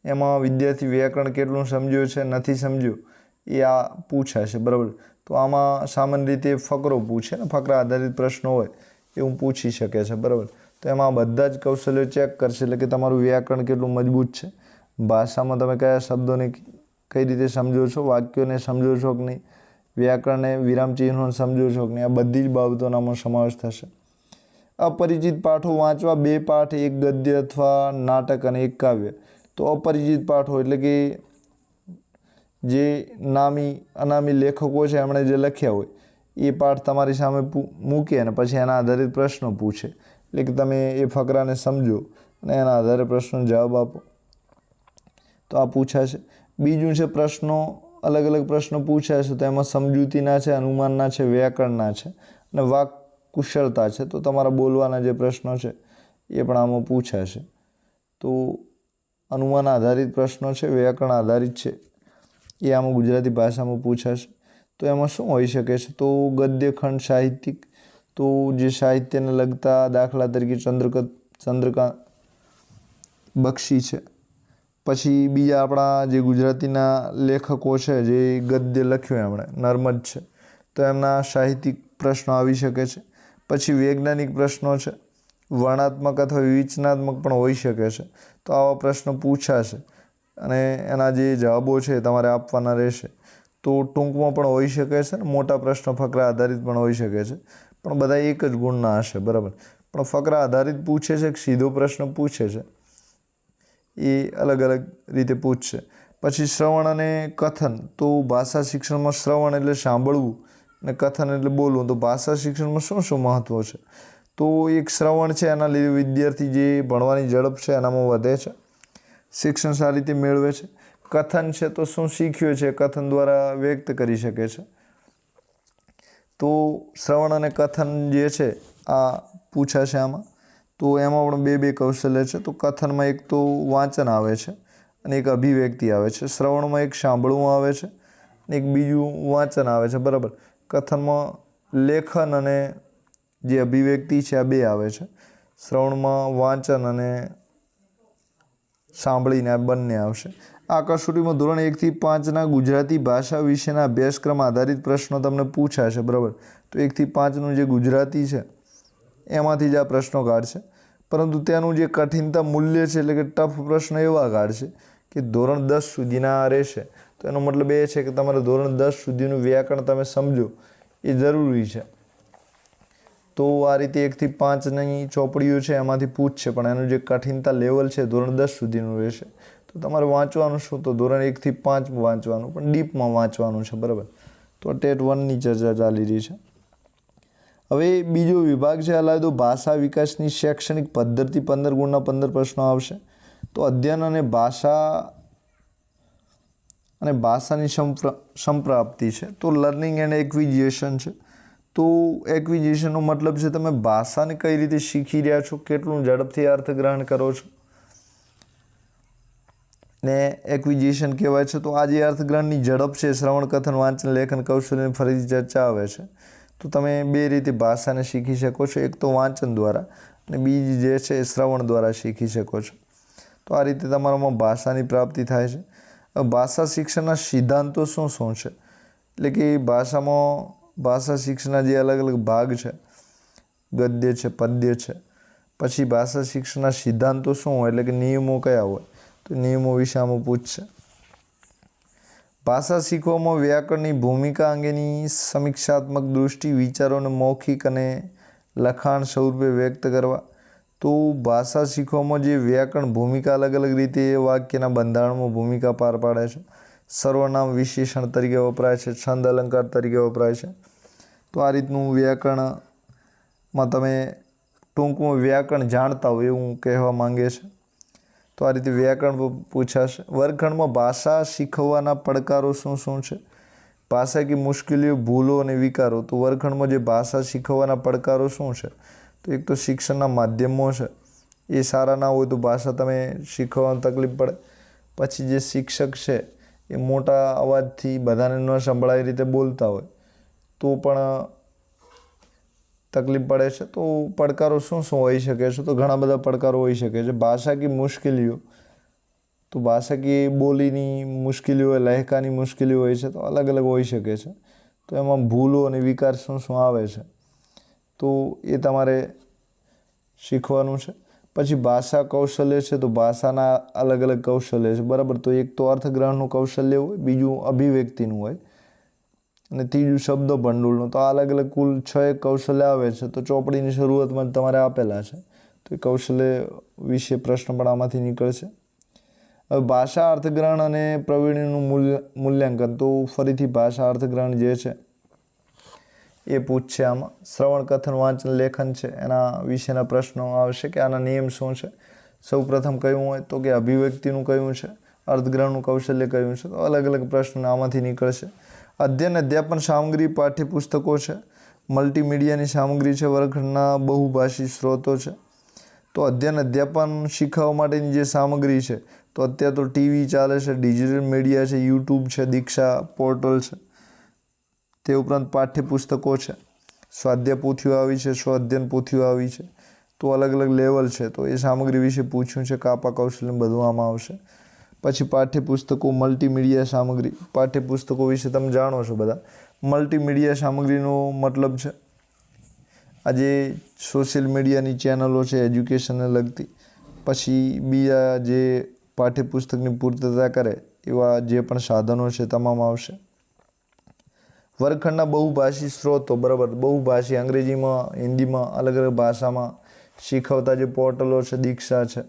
એમાં વિદ્યાર્થી વ્યાકરણ કેટલું સમજ્યો છે, નથી સમજ્યો, એ આ પૂછાશે, બરાબર. તો આમાં સામાન્ય રીતે ફકરો પૂછે ને, ફકરા આધારિત પ્રશ્નો હોય એવું પૂછી શકે છે, બરાબર. તો એમાં બધા જ કૌશલ્યો ચેક કરશે, એટલે કે તમારું વ્યાકરણ કેટલું મજબૂત છે, ભાષામાં તમે કયા શબ્દોને કઈ રીતે સમજો છો, વાક્યોને સમજો છો કે નહીં, વ્યાકરણને વિરામચિહ્નો સમજો છો કે નહીં, આ બધી જ બાબતોનામાં સમાવેશ થશે. અપરિચિત પાઠો વાંચવા. 2 પાઠ, 1 ગદ્ય અથવા નાટક અને 1 કાવ્ય. તો અપરિચિત પાઠો એટલે કે જે નામી અનામી લેખકો છે એમણે જે લખ્યા હોય એ પાઠ તમારી સામે મૂકે અને પછી એના આધારિત પ્રશ્નો પૂછે, એટલે કે તમે એ ફકરાને સમજો અને એના આધારે પ્રશ્નનો જવાબ આપો. તો આ પૂછાશે. બીજું છે પ્રશ્નો, અલગ અલગ પ્રશ્નો પૂછાશે. તો એમાં સમજૂતીના છે, અનુમાનના છે, વ્યાકરણના છે અને વાક કુશળતા છે. તો તમારા બોલવાના જે પ્રશ્નો છે એ પણ આમાં પૂછાશે. તો અનુમાન આધારિત પ્રશ્નો છે, વ્યાકરણ આધારિત છે, એ આમાં ગુજરાતી ભાષામાં પૂછાશે. તો એમાં શું હોઈ શકે છે? તો ગદ્યખંડ, સાહિત્યિક, તો જે સાહિત્યને લગતા દાખલા તરીકે ચંદ્રકાંત બક્ષી છે. પછી બીજા આપણા જે ગુજરાતીના લેખકો છે જે ગદ્ય લખ્યું એમણે, નર્મદ છે, તો એમના સાહિત્યિક પ્રશ્નો આવી શકે છે. પછી વૈજ્ઞાનિક પ્રશ્નો છે, વર્ણનાત્મક અથવા વિવેચનાત્મક પણ હોઈ શકે છે. તો આવા પ્રશ્નો પૂછાશે અને એના જે જવાબો છે તમારે આપવાના રહેશે. તો ટૂંકમાં પણ હોઈ શકે છે ને મોટા પ્રશ્નો ફકરા આધારિત પણ હોઈ શકે છે, પણ બધા એક જ ગુણના હશે, બરાબર. પણ ફકરા આધારિત પૂછે છે કે સીધો પ્રશ્ન પૂછે છે એ અલગ અલગ રીતે પૂછશે. પછી શ્રવણ અને કથન. તો ભાષા શિક્ષણમાં શ્રવણ એટલે સાંભળવું અને કથન એટલે બોલવું. તો ભાષા શિક્ષણમાં શું શું મહત્ત્વ છે? તો એક શ્રવણ છે, એના લીધે વિદ્યાર્થી જે ભણવાની ઝડપ છે એનામાં વધે છે, શિક્ષણ સારી રીતે મેળવે છે. કથન છે તો શું શીખ્યું છે કથન દ્વારા વ્યક્ત કરી શકે છે. તો શ્રવણ અને કથન જે છે આ પૂછાશે આમાં. તો એમાં પણ 2 કૌશલ્ય છે. તો કથનમાં એક તો વાંચન આવે છે અને એક અભિવ્યક્તિ આવે છે. શ્રવણમાં એક સાંભળવું આવે છે અને એક બીજું વાંચન આવે છે, બરાબર. કથનમાં લેખન અને જે અભિવ્યક્તિ છે આ 2 આવે છે. શ્રવણમાં વાંચન અને સાંભળીને આ બંને આવશે. આ કસોટીમાં ધોરણ 1 થી 5ના ગુજરાતી ભાષા વિશેના અભ્યાસક્રમ આધારિત પ્રશ્નો તમને પૂછાશે, બરાબર. તો 1 થી 5નું જે ગુજરાતી છે એમાંથી જ આ પ્રશ્નો કાઢશે, પરંતુ તેનું જે કઠિનતા મૂલ્ય છે એટલે કે ટફ પ્રશ્નો એવા કાઢશે કે ધોરણ 10 સુધીના રહેશે. તો એનો મતલબ એ છે કે તમારે ધોરણ 10 સુધીનું વ્યાકરણ તમે સમજો એ જરૂરી છે. તો આ રીતે 1 થી 5ની ચોપડીઓ છે એમાંથી પૂછશે, પણ એનું જે કઠિનતા લેવલ છે ધોરણ 10 સુધીનું રહેશે. તો તમારે વાંચવાનું શું? તો ધોરણ 1 થી 5 વાંચવાનું, પણ ડીપમાં વાંચવાનું છે, બરાબર. તો ટેટ 1ની ચર્ચા ચાલી રહી છે. હવે બીજો વિભાગ છે અલાયદો ભાષા વિકાસની શૈક્ષણિક પદ્ધતિ. 15 ગુણના 15 પ્રશ્નો આવશે. તો અધ્યયન અને ભાષાની સંપ્રાપ્તિ છે. તો લર્નિંગ એન્ડ એક્વિઝિશન છે. તો એક્વિઝિશનનો મતલબ છે તમે ભાષાને કઈ રીતે શીખી રહ્યા છો, કેટલું ઝડપથી અર્થગ્રહણ કરો છો, ને એક્વિઝિશન કહેવાય છે. તો આ જે અર્થગ્રહણની ઝડપ છે, શ્રવણ, કથન, વાંચન, લેખન કૌશલ્યની ફરીથી ચર્ચા આવે છે. તો તમે 2 રીતે ભાષાને શીખી શકો છો, એક તો વાંચન દ્વારા અને બીજી જે છે શ્રવણ દ્વારા શીખી શકો છો. તો આ રીતે તમારામાં ભાષાની પ્રાપ્તિ થાય છે. ભાષા શિક્ષણના સિદ્ધાંતો શું શું છે? એટલે કે ભાષા શિક્ષણના જે અલગ અલગ ભાગ છે, ગદ્ય છે, પદ્ય છે. પછી ભાષા શિક્ષણના સિદ્ધાંતો શું હોય એટલે કે નિયમો કયા હોય? તો નિયમો વિશે આમાં પૂછશે. ભાષા શીખવામાં વ્યાકરણની ભૂમિકા અંગેની સમીક્ષાત્મક દૃષ્ટિ, વિચારોને મૌખિક અને લખાણ સ્વરૂપે વ્યક્ત કરવા. તો ભાષા શીખવામાં જે વ્યાકરણ ભૂમિકા અલગ અલગ રીતે વાક્યના બંધારણમાં ભૂમિકા પાર પાડે છે. સર્વનામ વિશેષણ તરીકે વપરાય છે, છંદ અલંકાર તરીકે વપરાય છે. તો આ રીતનું વ્યાકરણમાં તમે ટૂંકમાં વ્યાકરણ જાણતા હોય એવું કહેવા માંગે છે. તો આ રીતે વ્યાકરણ પૂછાશે. વર્ગખંડમાં ભાષા શીખવવાના પડકારો શું શું છે? ભાષાકીય મુશ્કેલીઓ, ભૂલો અને વિકારો. તો વર્ગખંડમાં જે ભાષા શીખવવાના પડકારો શું છે? તો એક તો શિક્ષણના માધ્યમો છે, એ સારા ના હોય તો ભાષા તમે શીખવવામાં તકલીફ પડે. પછી જે શિક્ષક છે એ મોટા અવાજથી બધાને ન સંભળાય રીતે બોલતા હોય તો પણ તકલીફ પડે છે. તો પડકારો શું શું હોઈ શકે છે? તો ઘણા બધા પડકારો હોઈ શકે છે. ભાષાકીય મુશ્કેલીઓ, તો ભાષાકીય બોલીની મુશ્કેલીઓ હોય, લહેકાની મુશ્કેલીઓ હોય છે, તો અલગ અલગ હોઈ શકે છે. તો એમાં ભૂલો અને વિકાર શું શું આવે છે તો એ તમારે શીખવાનું છે. પછી ભાષા કૌશલ્ય છે, તો ભાષાના અલગ અલગ કૌશલ્ય છે, બરાબર. તો એક તો અર્થગ્રહણનું કૌશલ્ય હોય, બીજું અભિવ્યક્તિનું હોય અને ત્રીજું શબ્દ ભંડોળનું. તો આ અલગ અલગ કુલ 6 કૌશલ્ય આવે છે. તો ચોપડીની શરૂઆતમાં જ તમારે આપેલા છે. તો એ કૌશલ્ય વિશે પ્રશ્ન પણ આમાંથી નીકળશે. હવે ભાષા અર્થગ્રહણ અને પ્રવીણનું મૂલ્યાંકન. તો ફરીથી ભાષા અર્થગ્રહણ જે છે એ પૂછશે આમાં. શ્રવણ, કથન, વાંચન, લેખન છે એના વિશેના પ્રશ્નો આવશે કે આના નિયમ શું છે. સૌ પ્રથમ કયું હોય તો કે અભિવ્યક્તિનું કયું છે, અર્થગ્રહણનું કૌશલ્ય કયું છે. તો અલગ અલગ પ્રશ્નો આમાંથી નીકળશે. અધ્યયન અધ્યાપન સામગ્રી પાઠ્યપુસ્તકો છે, મલ્ટીમીડિયાની સામગ્રી છે, વર્ગખંડના બહુભાષી સ્ત્રોતો છે. તો અધ્યયન અધ્યાપન શીખવવા માટેની જે સામગ્રી છે, તો અત્યારે તો ટીવી ચાલે છે, ડિજિટલ મીડિયા છે, યુટ્યુબ છે, દીક્ષા પોર્ટલ છે. તે ઉપરાંત પાઠ્યપુસ્તકો છે, સ્વાધ્યાય પોથીઓ આવી છે, સ્વઅધ્યયન પોથીઓ આવી છે. તો અલગ અલગ લેવલ છે. તો એ સામગ્રી વિશે પૂછ્યું છે. કાપા કૌશલ્ય બધું આમાં આવશે. પછી પાઠ્યપુસ્તકો, મલ્ટીમીડિયા સામગ્રી. પાઠ્યપુસ્તકો વિશે તમે જાણો છો બધા. મલ્ટીમીડિયા સામગ્રીનો મતલબ છે આજે સોશિયલ મીડિયાની ચેનલો છે એજ્યુકેશનને લગતી. પછી બીજા જે પાઠ્યપુસ્તકની પૂર્તતા કરે એવા જે પણ સાધનો છે તમામ આવશે. વર્ગખંડના બહુભાષી સ્ત્રોતો, બરાબર. બહુભાષી અંગ્રેજીમાં, હિન્દીમાં, અલગ અલગ ભાષામાં શીખવતા જે પોર્ટલો છે, દીક્ષા છે,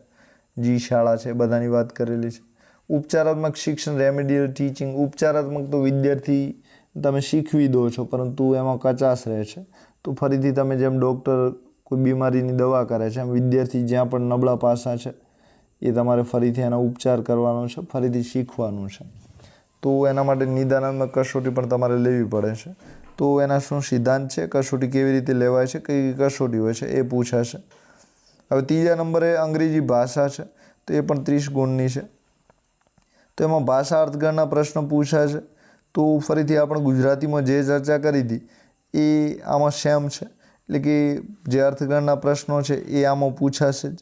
જી શાળા છે, બધાની વાત કરેલી છે. ઉપચારાત્મક શિક્ષણ, રેમેડિયલ ટીચિંગ. ઉપચારાત્મક તો વિદ્યાર્થી તમે શીખવી દો છો પરંતુ એમાં કચાશ રહે છે. તો ફરીથી તમે જેમ ડૉક્ટર કોઈ બીમારીની દવા કરે છે એમ વિદ્યાર્થી જ્યાં પણ નબળા પાસા છે એ તમારે ફરીથી એના ઉપચાર કરવાનો છે, ફરીથી શીખવાનું છે. તો એના માટે નિદાનાત્મક કસોટી પણ તમારે લેવી પડે છે. તો એના શું સિદ્ધાંત છે, કસોટી કેવી રીતે લેવાય છે, કઈ કસોટી હોય છે એ પૂછાશે. હવે ત્રીજા નંબરે અંગ્રેજી ભાષા છે, તો એ પણ 30 ગુણની છે. તો એમાં ભાષા અર્થગ્રહણના પ્રશ્નો પૂછાશે. તો ફરીથી આપણે ગુજરાતીમાં જે ચર્ચા કરી હતી એ આમાં સેમ છે. એટલે કે જે અર્થગ્રહણના પ્રશ્નો છે એ આમાં પૂછાશે જ.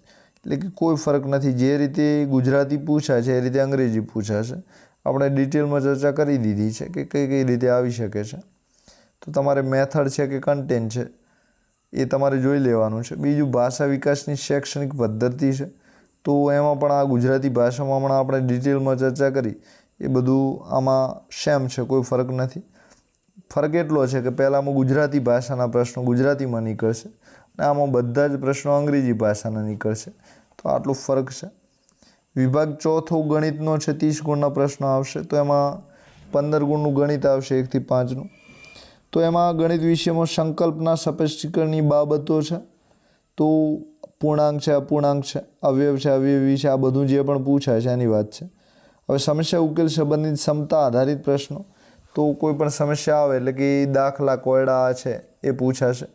એટલે કે કોઈ ફરક નથી. જે રીતે ગુજરાતી પૂછાય છે એ રીતે અંગ્રેજી પૂછાશે. આપણે ડિટેલમાં ચર્ચા કરી દીધી છે કે કઈ કઈ રીતે આવી શકે છે. તો તમારે મેથડ છે કે કન્ટેન્ટ છે એ તમારે જોઈ લેવાનું છે. બીજું ભાષા વિકાસની શૈક્ષણિક પદ્ધતિ છે. તો એમાં પણ આ ગુજરાતી ભાષામાં હમણાં આપણે ડિટેલમાં ચર્ચા કરી એ બધું આમાં સેમ છે, કોઈ ફરક નથી. ફરક એટલો છે કે પહેલાંમાં ગુજરાતી ભાષાના પ્રશ્નો ગુજરાતીમાં નીકળશે અને આમાં બધા જ પ્રશ્નો અંગ્રેજી ભાષાના નીકળશે. તો આટલું ફરક છે. વિભાગ ચોથો ગણિતનો છે, 30 ગુણના પ્રશ્નો આવશે. તો એમાં 15 ગુણનું ગણિત આવશે, 1 થી 5નું. તો એમાં ગણિત વિષયમાં સંકલ્પના, સ્પષ્ટીકરણની બાબતો છે. તો પૂર્ણાંક છે, અપૂર્ણાંક છે, અવયવ છે, અવયવી છે, આ બધું જે પણ પૂછાય છે એની વાત છે. હવે સમસ્યા ઉકેલ સંબંધિત ક્ષમતા આધારિત પ્રશ્નો. તો કોઈ પણ સમસ્યા આવે એટલે કે દાખલા, કોયડા છે એ પૂછાશે.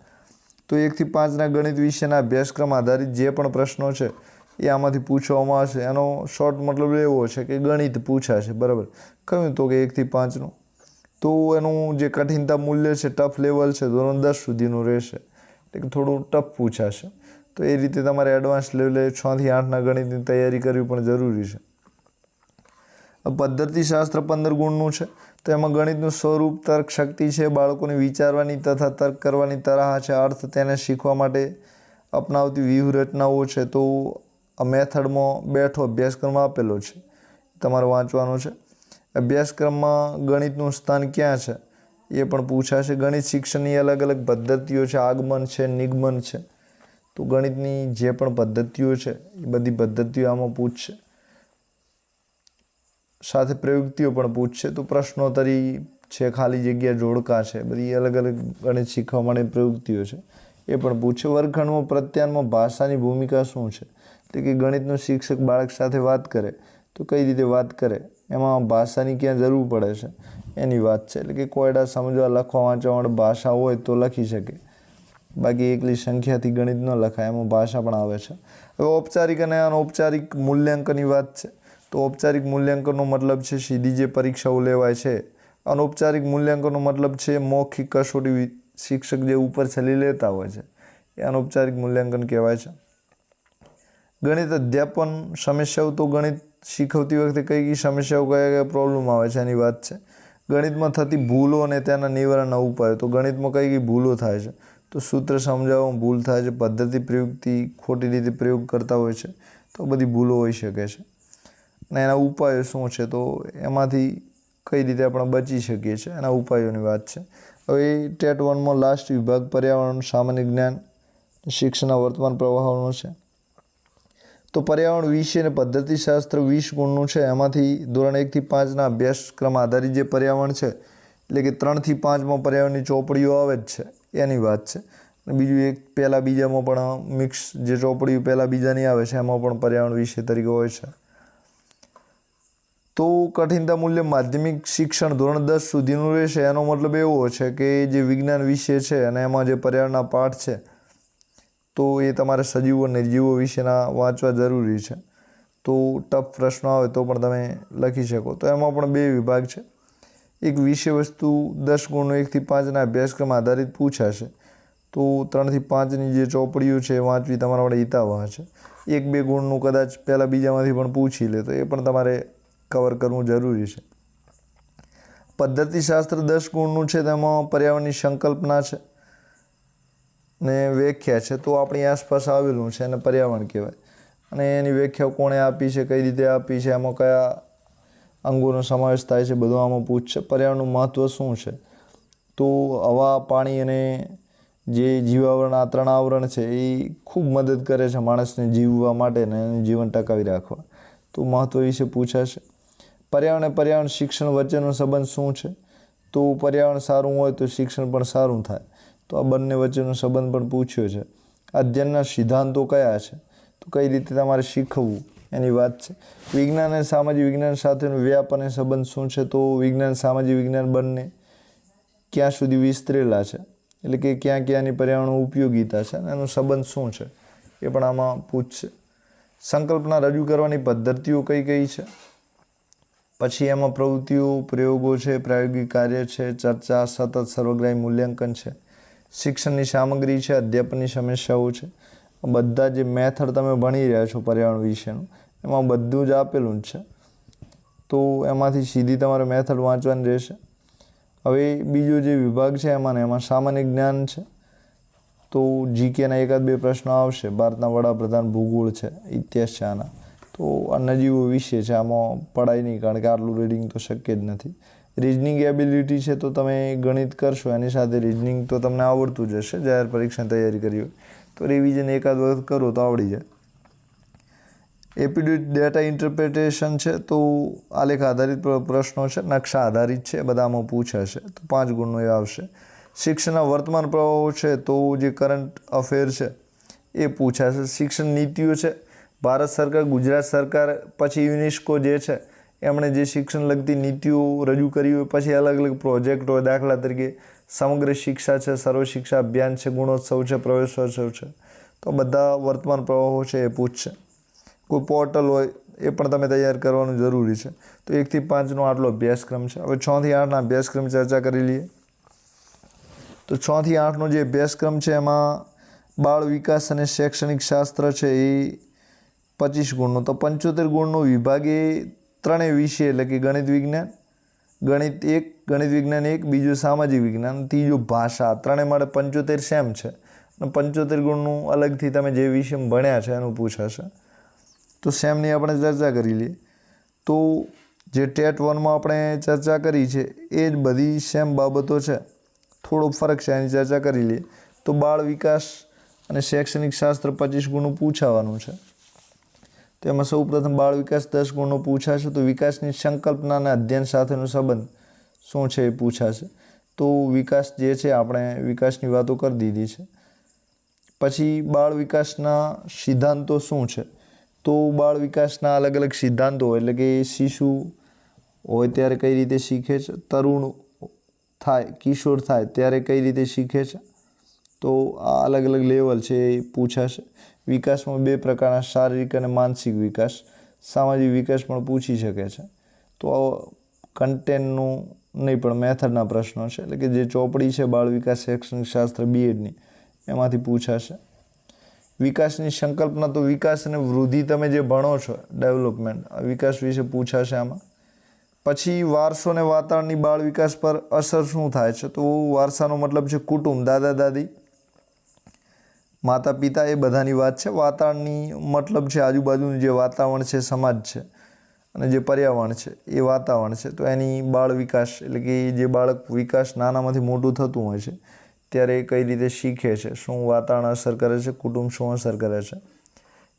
તો 1 થી 5ના ગણિત વિશેના અભ્યાસક્રમ આધારિત જે પણ પ્રશ્નો છે એ આમાંથી પૂછવામાં આવશે. એનો શોર્ટ મતલબ એવો છે કે ગણિત પૂછાશે, બરાબર. કહ્યું તો કે 1 થી 5નું. તો એનું જે કઠિનતા મૂલ્ય છે, ટફ લેવલ છે, ધોરણ 10 સુધીનું રહેશે. એટલે કે થોડું ટફ પૂછાશે. તો એ રીતે તમારે એડવાન્સ લેવલે 6 થી 8ના ગણિતની તૈયારી કરવી પણ જરૂરી છે. પદ્ધતિશાસ્ત્ર 15 ગુણનું છે. તો એમાં ગણિતનું સ્વરૂપ, તર્ક શક્તિ છે, બાળકોની વિચારવાની તથા તર્ક કરવાની તરાહ છે, અર્થ, તેને શીખવા માટે અપનાવતી વ્યૂહરચનાઓ છે. તો આ મેથડમાં બેઠો અભ્યાસક્રમ આપેલો છે, તમારે વાંચવાનો છે. અભ્યાસક્રમમાં ગણિતનું સ્થાન ક્યાં છે એ પણ પૂછાશે. ગણિત શિક્ષણની અલગ અલગ પદ્ધતિઓ છે, આગમન છે, નિગમન છે. તો ગણિતની જે પણ પદ્ધતિઓ છે એ બધી પદ્ધતિઓ આમાં પૂછશે. સાથે પ્રયુક્તિઓ પણ પૂછશે. તો પ્રશ્નોત્તરી છે, ખાલી જગ્યા, જોડકા છે, બધી અલગ અલગ ગણિત શીખવા માટે પ્રયુક્તિઓ છે એ પણ પૂછશે. વર્ગખંડમાં પ્રત્યાયનમાં ભાષાની ભૂમિકા શું છે? એટલે કે ગણિતનો શિક્ષક બાળક સાથે વાત કરે તો કઈ રીતે વાત કરે, એમાં ભાષાની ક્યાં જરૂર પડે છે એની વાત છે. એટલે કે કોયડા સમજવા, લખવા, વાંચવા માટે ભાષા હોય તો લખી શકે, બાકી એકલી સંખ્યાથી ગણિત ન લખાય, એમાં ભાષા પણ આવે છે. હવે ઔપચારિક અને અનૌપચારિક મૂલ્યાંકનની વાત છે. તો ઔપચારિક મૂલ્યાંકનનો મતલબ છે સીધી જે પરીક્ષાઓ લેવાય છે. અનૌપચારિક મૂલ્યાંકનનો મતલબ છે મૌખિક કસોટી શિક્ષક જે ઉપર છેલ્લી લેતા હોય છે એ અનૌપચારિક મૂલ્યાંકન કહેવાય છે. ગણિત અધ્યાપન સમસ્યાઓ. તો ગણિત શીખવતી વખતે કઈ કઈ સમસ્યાઓ, કયા કયા પ્રોબ્લેમ આવે છે એની વાત છે. ગણિતમાં થતી ભૂલો અને તેના નિવારણના ઉપાયો. તો ગણિતમાં કઈ કઈ ભૂલો થાય છે તો સૂત્ર સમજાવવામાં ભૂલ થાય છે, પદ્ધતિ પ્રયુક્તિ ખોટી રીતે પ્રયોગ કરતા હોય છે, તો બધી ભૂલો હોઈ શકે છે. અને એના ઉપાયો શું છે, તો એમાંથી કઈ રીતે આપણે બચી શકીએ છીએ એના ઉપાયોની વાત છે. હવે ટેટ 1માં લાસ્ટ વિભાગ પર્યાવરણ સામાન્ય જ્ઞાન શિક્ષણના વર્તમાન પ્રવાહોનો છે. તો પર્યાવરણ વિશે અને પદ્ધતિશાસ્ત્ર 20 ગુણનું છે. એમાંથી ધોરણ 1 થી 5ના અભ્યાસક્રમ આધારિત જે પર્યાવરણ છે, એટલે કે 3 થી 5માં પર્યાવરણની ચોપડીઓ આવે જ છે, એની વાત છે. અને બીજું એક પહેલાં બીજામાં પણ મિક્સ જે ચોપડીઓ પહેલાં બીજાની આવે છે, એમાં પણ પર્યાવરણ વિષય તરીકે હોય છે. તો કઠિનતા મૂલ્ય માધ્યમિક શિક્ષણ ધોરણ 10 સુધીનું રહેશે. એનો મતલબ એવો છે કે જે વિજ્ઞાન વિષય છે અને એમાં જે પર્યાવરણના પાઠ છે, તો એ તમારે સજીવો નિર્જીવો વિશેના વાંચવા જરૂરી છે. તો ટફ પ્રશ્નો આવે તો પણ તમે લખી શકો. તો એમાં પણ 2 વિભાગ છે. એક વિષય વસ્તુ 10 ગુણનું 1 થી 5ના અભ્યાસક્રમ આધારિત પૂછાશે. તો 3 થી 5ની જે ચોપડીઓ છે એ વાંચવી તમારા માટે હિતાવહ છે. 1-2 ગુણનું કદાચ પહેલાં બીજામાંથી પણ પૂછી લે, તો એ પણ તમારે કવર કરવું જરૂરી છે. પદ્ધતિશાસ્ત્ર 10 ગુણનું છે, તેમાં પર્યાવરણની સંકલ્પના છે ને વ્યાખ્યા છે. તો આપણી આસપાસ આવેલું છે એને પર્યાવરણ કહેવાય. અને એની વ્યાખ્યા કોણે આપી છે, કઈ રીતે આપી છે, એમાં કયા અંગોનો સમાવેશ થાય છે, બધું આમાં પૂછશે. પર્યાવરણનું મહત્ત્વ શું છે, તો હવા, પાણી અને જે જીવાવરણ આ 3 આવરણ છે એ ખૂબ મદદ કરે છે માણસને જીવવા માટે ને એનું જીવન ટકાવી રાખવા. તો મહત્ત્વ વિશે પૂછાશે. પર્યાવરણ અને પર્યાવરણ શિક્ષણ વચ્ચેનો સંબંધ શું છે, તો પર્યાવરણ સારું હોય તો શિક્ષણ પણ સારું થાય. તો આ બંને વચ્ચેનો સંબંધ પણ પૂછ્યો છે. અધ્યયનના સિદ્ધાંતો કયા છે, તો કઈ રીતે તમારે શીખવવું એની વાત છે. વિજ્ઞાન અને સામાજિક વિજ્ઞાન સાથેનો વ્યાપ અને સંબંધ શું છે, તો વિજ્ઞાન સામાજિક વિજ્ઞાન બંને ક્યાં સુધી વિસ્તરેલા છે, એટલે કે ક્યાં ક્યાંની પર્યાવરણ ઉપયોગિતા છે અને એનો સંબંધ શું છે એ પણ આમાં પૂછશે. સંકલ્પના રજૂ કરવાની પદ્ધતિઓ કઈ કઈ છે, પછી એમાં પ્રવૃત્તિઓ, પ્રયોગો છે, પ્રાયોગિક કાર્ય છે, ચર્ચા, સતત સર્વગ્રાહી મૂલ્યાંકન છે, શિક્ષણની સામગ્રી છે, અધ્યાપનની સમસ્યાઓ છે. બધા જે મેથડ તમે ભણી રહ્યા છો પર્યાવરણ વિશેનું, એમાં બધું જ આપેલું જ છે. તો એમાંથી સીધી તમારે મેથડ વાંચવાની રહેશે. હવે બીજો જે વિભાગ છે એમાં સામાન્ય જ્ઞાન છે. તો જીકેના 1-2 પ્રશ્નો આવશે. ભારતના વડાપ્રધાન, ભૂગોળ છે, ઇતિહાસ છે આના. તો આ નજીવો વિષય છે, આમાં પડાય નહીં, કારણ કે આટલું રીડિંગ તો શક્ય જ નથી. રિઝનિંગ એબિલિટી છે, તો તમે ગણિત કરશો એની સાથે રિઝનિંગ તો તમને આવડતું જ હશે. જાહેર પરીક્ષાની તૈયારી કરી હોય તો રિવિઝન 1-2 વખત કરો તો આવડી જાય. એપ્ટિટ્યૂડ ડેટા ઇન્ટરપ્રિટેશન છે, તો આલેખ આધારિત પ્રશ્નો છે, નકશા આધારિત છે, બધામાં પૂછાશે. તો 5 ગુણનો એ આવશે. શિક્ષણના વર્તમાન પ્રવાહો છે, તો જે કરંટ અફેર છે એ પૂછાશે. શિક્ષણ નીતિઓ છે, ભારત સરકાર, ગુજરાત સરકાર, પછી યુનેસ્કો જે છે એમણે જે શિક્ષણ લગતી નીતિઓ રજૂ કરી હોય, પછી અલગ અલગ પ્રોજેક્ટ હોય, દાખલા તરીકે સમગ્ર શિક્ષા છે, સર્વ શિક્ષા અભિયાન છે, ગુણોત્સવ છે, પ્રવેશોત્સવ છે. તો બધા વર્તમાન પ્રવાહો છે એ પૂછશે. કોઈ પોર્ટલ હોય એ પણ તમે તૈયાર કરવાનું જરૂરી છે. તો 1 થી 5નો આટલો અભ્યાસક્રમ છે. હવે 6 થી 8ના અભ્યાસક્રમ ચર્ચા કરી લઈએ. તો 6 થી 8નો જે અભ્યાસક્રમ છે એમાં બાળ વિકાસ અને શૈક્ષણિક શાસ્ત્ર છે એ 25 ગુણનો. તો 75 ગુણનો વિભાગ એ 3 વિષય, એટલે કે ગણિત વિજ્ઞાન, ગણિત 1, ગણિત વિજ્ઞાન 1, બીજું સામાજિક વિજ્ઞાન, ત્રીજું ભાષા. 3 માટે 75 સેમ છે. અને 75 ગુણનું અલગથી તમે જે વિષય ભણ્યા છે એનું પૂછાશે. તો સેમની આપણે ચર્ચા કરી લઈએ. તો જે ટેટ 1માં આપણે ચર્ચા કરી છે એ જ બધી સેમ બાબતો છે, થોડો ફરક છે, એની ચર્ચા કરી લઈએ. તો બાળ વિકાસ અને શૈક્ષણિક શાસ્ત્ર 25 ગુણનું પૂછાવાનું છે. તેમાં સૌપ્રથમ બાળ વિકાસ 10 ગુણનો પૂછાશે. તો વિકાસની સંકલ્પના અને અધ્યયન સાથેનો સંબંધ શું છે એ પૂછાશે. તો વિકાસ જે છે, આપણે વિકાસની વાતો કરી દીધી છે. પછી બાળ વિકાસના સિદ્ધાંતો શું છે, તો બાળ વિકાસના અલગ અલગ સિદ્ધાંતો હોય, એટલે કે શિશુ હોય ત્યારે કઈ રીતે શીખે છે, તરુણ થાય, કિશોર થાય ત્યારે કઈ રીતે શીખે છે. તો આ અલગ અલગ લેવલ છે એ પૂછાશે. વિકાસમાં 2 પ્રકારના, શારીરિક અને માનસિક વિકાસ. સામાજિક વિકાસ પણ પૂછી શકે છે. તો કન્ટેન્ટનું નહીં પણ મેથડના પ્રશ્નો છે, એટલે કે જે ચોપડી છે બાળ વિકાસ શૈક્ષણિક શાસ્ત્ર BEdની, એમાંથી પૂછાશે. વિકાસની સંકલ્પના, તો વિકાસ અને વૃદ્ધિ તમે જે ભણો છો, ડેવલપમેન્ટ, વિકાસ વિશે પૂછાશે આમાં. પછી વારસો અને વાતાવરણની બાળ વિકાસ પર અસર શું થાય છે, તો વારસાનો મતલબ છે કુટુંબ, દાદા દાદી, માતા પિતા એ બધાની વાત છે. વાતાવરણની મતલબ છે આજુબાજુનું જે વાતાવરણ છે, સમાજ છે અને જે પર્યાવરણ છે એ વાતાવરણ છે. તો એની બાળ વિકાસ એટલે કે જે બાળક વિકાસ નાનામાંથી મોટું થતું હોય છે ત્યારે કઈ રીતે શીખે છે, શું વાતાવરણ અસર કરે છે, કુટુંબ શું અસર કરે છે,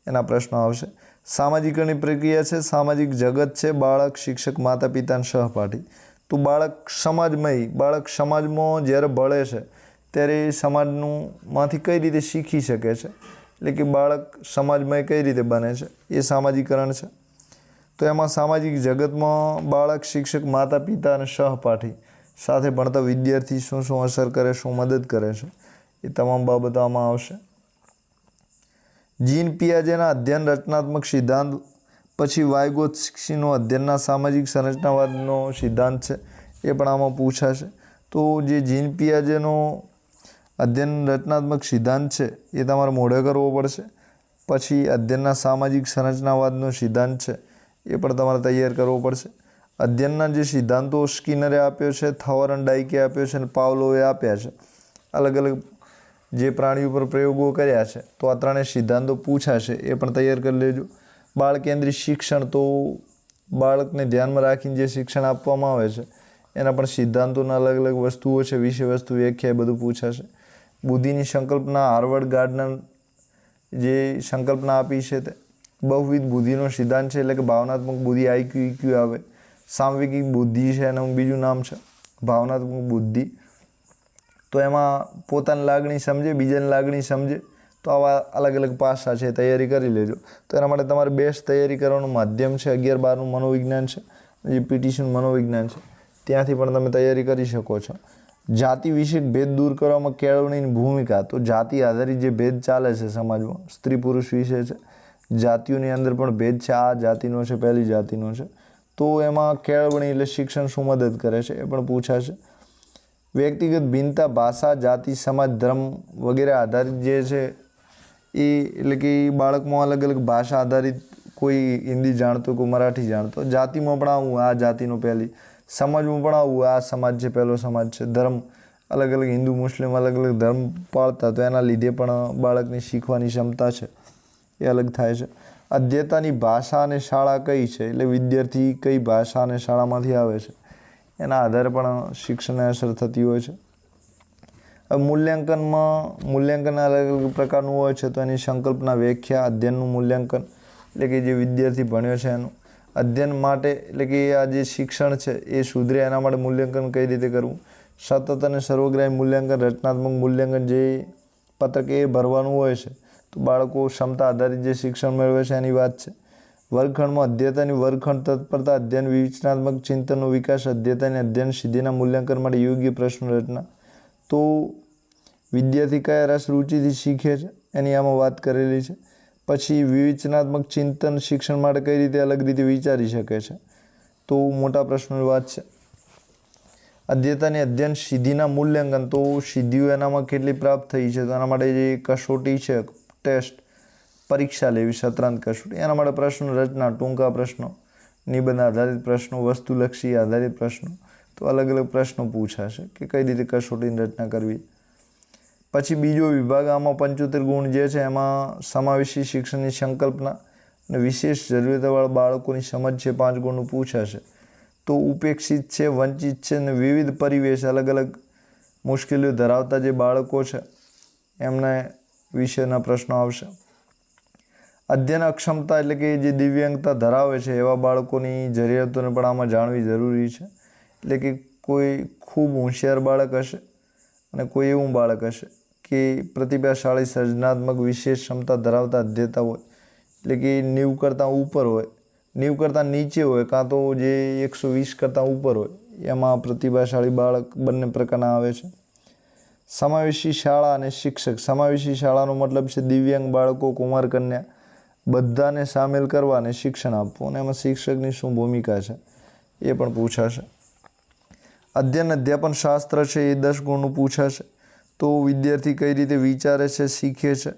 એના પ્રશ્નો આવશે. સામાજિકરણની પ્રક્રિયા છે, સામાજિક જગત છે, બાળક, શિક્ષક, માતા પિતા અને સહપાઠી. તો બાળક સમાજમાં જ્યારે ભળે છે ત્યારે સમાજમાંથી કઈ રીતે શીખી શકે છે, એટલે કે બાળક સમાજમય કઈ રીતે બને છે, એ સામાજિકરણ છે. તો એમાં સામાજિક જગતમાં બાળક, શિક્ષક, માતા પિતા અને સહપાઠી સાથે ભણતા વિદ્યાર્થી શું શું અસર કરે, શું મદદ કરે છે, એ તમામ બાબતો આમાં આવશે. જીન પિયાજેના અધ્યયન રચનાત્મક સિદ્ધાંત, પછી વાઇગોત્સ્કીનો અધ્યયનના સામાજિક સંરચનાવાદનો સિદ્ધાંત છે, એ પણ આમાં પૂછાશે. તો જે જીન પિયાજેનો અધ્યયન રચનાત્મક સિદ્ધાંત છે એ તમારે મોઢે કરવો પડશે. પછી અધ્યયનના સામાજિક સંરચનાવાદનો સિદ્ધાંત છે એ પણ તમારે તૈયાર કરવો પડશે. અધ્યયનના જે સિદ્ધાંતો સ્કિનરે આપ્યો છે, થોર્નડાઇકે આપ્યો છે અને પાવલોવે આપ્યા છે, અલગ અલગ જે પ્રાણીઓ પર પ્રયોગો કર્યા છે, તો આ ત્રણેય સિદ્ધાંતો પૂછાશે, એ પણ તૈયાર કરી લેજો. બાળ કેન્દ્રિત શિક્ષણ, તો બાળકને ધ્યાનમાં રાખીને જે શિક્ષણ આપવામાં આવે છે એના પણ સિદ્ધાંતોના અલગ અલગ વસ્તુઓ છે, વિષય વસ્તુ, વ્યાખ્યા, એ બધું પૂછાશે. બુદ્ધિની સંકલ્પના, હાર્વર્ડ ગાર્ડનર જે સંકલ્પના આપી છે તે બહુવિધ બુદ્ધિનો સિદ્ધાંત છે, એટલે કે ભાવનાત્મક બુદ્ધિ, આઈક્યુ, ઇક્યુ આવે. સાંવેગિક બુદ્ધિ છે, એનું બીજું નામ છે ભાવનાત્મક બુદ્ધિ. તો એમાં પોતાની લાગણી સમજે, બીજાની લાગણી સમજે. તો આવા અલગ અલગ પાસા છે, તૈયારી કરી લેજો. તો એના માટે તમારે બેસ્ટ તૈયારી કરવાનું માધ્યમ છે 11-12નું મનોવિજ્ઞાન છે, જે પીટીસીનું મનોવિજ્ઞાન છે, ત્યાંથી પણ તમે તૈયારી કરી શકો છો. જાતિ વિષયક ભેદ દૂર કરવામાં કેળવણીની ભૂમિકા, તો જાતિ આધારિત જે ભેદ ચાલે છે સમાજમાં, સ્ત્રી પુરુષ વિશે છે, જાતિઓની અંદર પણ ભેદ છે, આ જાતિનો છે, પેલી જાતિનો છે, તો એમાં કેળવણી એટલે શિક્ષણ શું મદદ કરે છે, એ પણ પૂછાશે. વ્યક્તિગત ભિન્નતા, ભાષા, જાતિ, સમાજ, ધર્મ વગેરે આધારિત જે છે એ એટલે કે બાળકમાં અલગ અલગ ભાષા આધારિત, કોઈ હિન્દી જાણતો, કોઈ મરાઠી જાણતો, જાતિમાં પણ આવું આ જાતિનો પહેલી, સમાજમાં પણ આવું આ સમાજ છે, પહેલો સમાજ છે, ધર્મ અલગ અલગ, હિન્દુ મુસ્લિમ અલગ અલગ ધર્મ પાળતા, તો એના લીધે પણ બાળકની શીખવાની ક્ષમતા છે એ અલગ થાય છે. અધ્યતાની ભાષા અને શાળા કઈ છે, એટલે વિદ્યાર્થી કઈ ભાષા અને શાળામાંથી આવે છે એના આધારે પણ શિક્ષણને અસર થતી હોય છે. હવે મૂલ્યાંકન અલગ અલગ પ્રકારનું હોય છે, તો એની સંકલ્પના, વ્યાખ્યા, અધ્યયનનું મૂલ્યાંકન એટલે કે જે વિદ્યાર્થી ભણ્યો છે એનું અધ્યયન માટે, એટલે કે આ જે શિક્ષણ છે એ સુધરે એના માટે મૂલ્યાંકન કઈ રીતે કરવું, સતત અને સર્વગ્રાહી મૂલ્યાંકન, રચનાત્મક મૂલ્યાંકન જે પત્રક એ ભરવાનું હોય છે. તો બાળકો ક્ષમતા આધારિત જે શિક્ષણ મેળવે છે એની વાત છે. વર્ગખંડમાં અધ્યયતાની વર્ગખંડ તત્પરતા, અધ્યયન, વિવેચનાત્મક ચિંતનનો વિકાસ, અધ્યયતાની અધ્યયન સિદ્ધિના મૂલ્યાંકન માટે યોગ્ય પ્રશ્ન રચના. તો વિદ્યાર્થી કયા રસ રુચિથી શીખે છે એની આમાં વાત કરેલી છે. પછી વિવેચનાત્મક ચિંતન શિક્ષણ માટે કઈ રીતે અલગ રીતે વિચારી શકે છે, તો મોટા પ્રશ્નોની વાત છે. અધ્યયતાની અધ્યયન સિદ્ધિના મૂલ્યાંકન, તો સિદ્ધિઓ એનામાં કેટલી પ્રાપ્ત થઈ છે, તો એના માટે જે કસોટી છે, ટેસ્ટ, પરીક્ષા લેવી, સત્રાંત કસોટી, એના માટે પ્રશ્ન રચના, ટૂંકા પ્રશ્નો, નિબંધ આધારિત પ્રશ્નો, વસ્તુલક્ષી આધારિત પ્રશ્નો, તો અલગ અલગ પ્રશ્નો પૂછાશે કે કઈ રીતે કસોટીની રચના કરવી. પછી બીજો વિભાગ આમાં 75 ગુણ જે છે એમાં સમાવેશી શિક્ષણની સંકલ્પના અને વિશેષ જરૂરિયાતવાળા બાળકોની સમજ છે, 5 ગુણનું પૂછાશે. તો ઉપેક્ષિત છે, વંચિત છે અને વિવિધ પરિવેશ, અલગ અલગ મુશ્કેલીઓ ધરાવતા જે બાળકો છે એમના વિશેના પ્રશ્નો આવશે. અધ્યયન અક્ષમતા એટલે કે જે દિવ્યાંગતા ધરાવે છે એવા બાળકોની જરૂરિયાતોને પણ આમાં જાણવી જરૂરી છે. એટલે કે કોઈ ખૂબ હોશિયાર બાળક હશે અને કોઈ એવું બાળક હશે કે પ્રતિભાશાળી, સર્જનાત્મક, વિશેષ ક્ષમતા ધરાવતા અધ્યતા હોય, એટલે કે 90 કરતાં ઉપર હોય, 90 કરતાં નીચે હોય, કાં તો જે 120 કરતાં ઉપર હોય, એમાં પ્રતિભાશાળી બાળક બંને પ્રકારના આવે છે. સમાવેશી શાળા અને શિક્ષક, સમાવેશી શાળાનો મતલબ છે દિવ્યાંગ બાળકો, કુમાર કન્યા બધાને સામેલ કરવા અને શિક્ષણ આપવું, અને એમાં શિક્ષકની શું ભૂમિકા છે એ પણ પૂછાશે. અધ્યયન અધ્યાપન શાસ્ત્ર છે એ 10 ગુણનું પૂછાશે. તો વિદ્યાર્થી કઈ રીતે વિચારે છે, શીખે છે,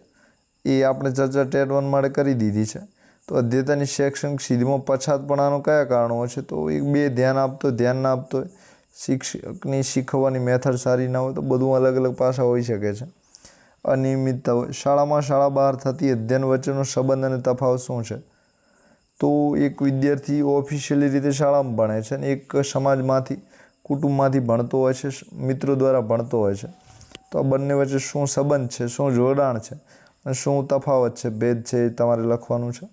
એ આપણે ચર્ચા ટેટ 1 માટે કરી દીધી છે. તો અધ્યયતાની શૈક્ષણિક સિદ્ધિમાં પછાતપણાનો કયા કારણો છે, તો 1-2 ધ્યાન આપતો, ધ્યાન ના આપતો હોય, શિક્ષકની શીખવવાની મેથડ સારી ના હોય, તો બધું અલગ અલગ પાસા હોઈ શકે છે. અનિયમિતતા હોય. શાળામાં શાળા બહાર થતી અધ્યયન વચ્ચેનો સંબંધ અને તફાવત શું છે? તો એક વિદ્યાર્થી ઓફિશિયલી રીતે શાળામાં ભણે છે અને એક સમાજમાંથી કુટુંબમાંથી ભણતો હોય છે, મિત્રો દ્વારા ભણતો હોય છે. તો આ બંને વચ્ચે શું સંબંધ છે, શું જોડાણ છે અને શું તફાવત છે, ભેદ છે, એ તમારે લખવાનું છે.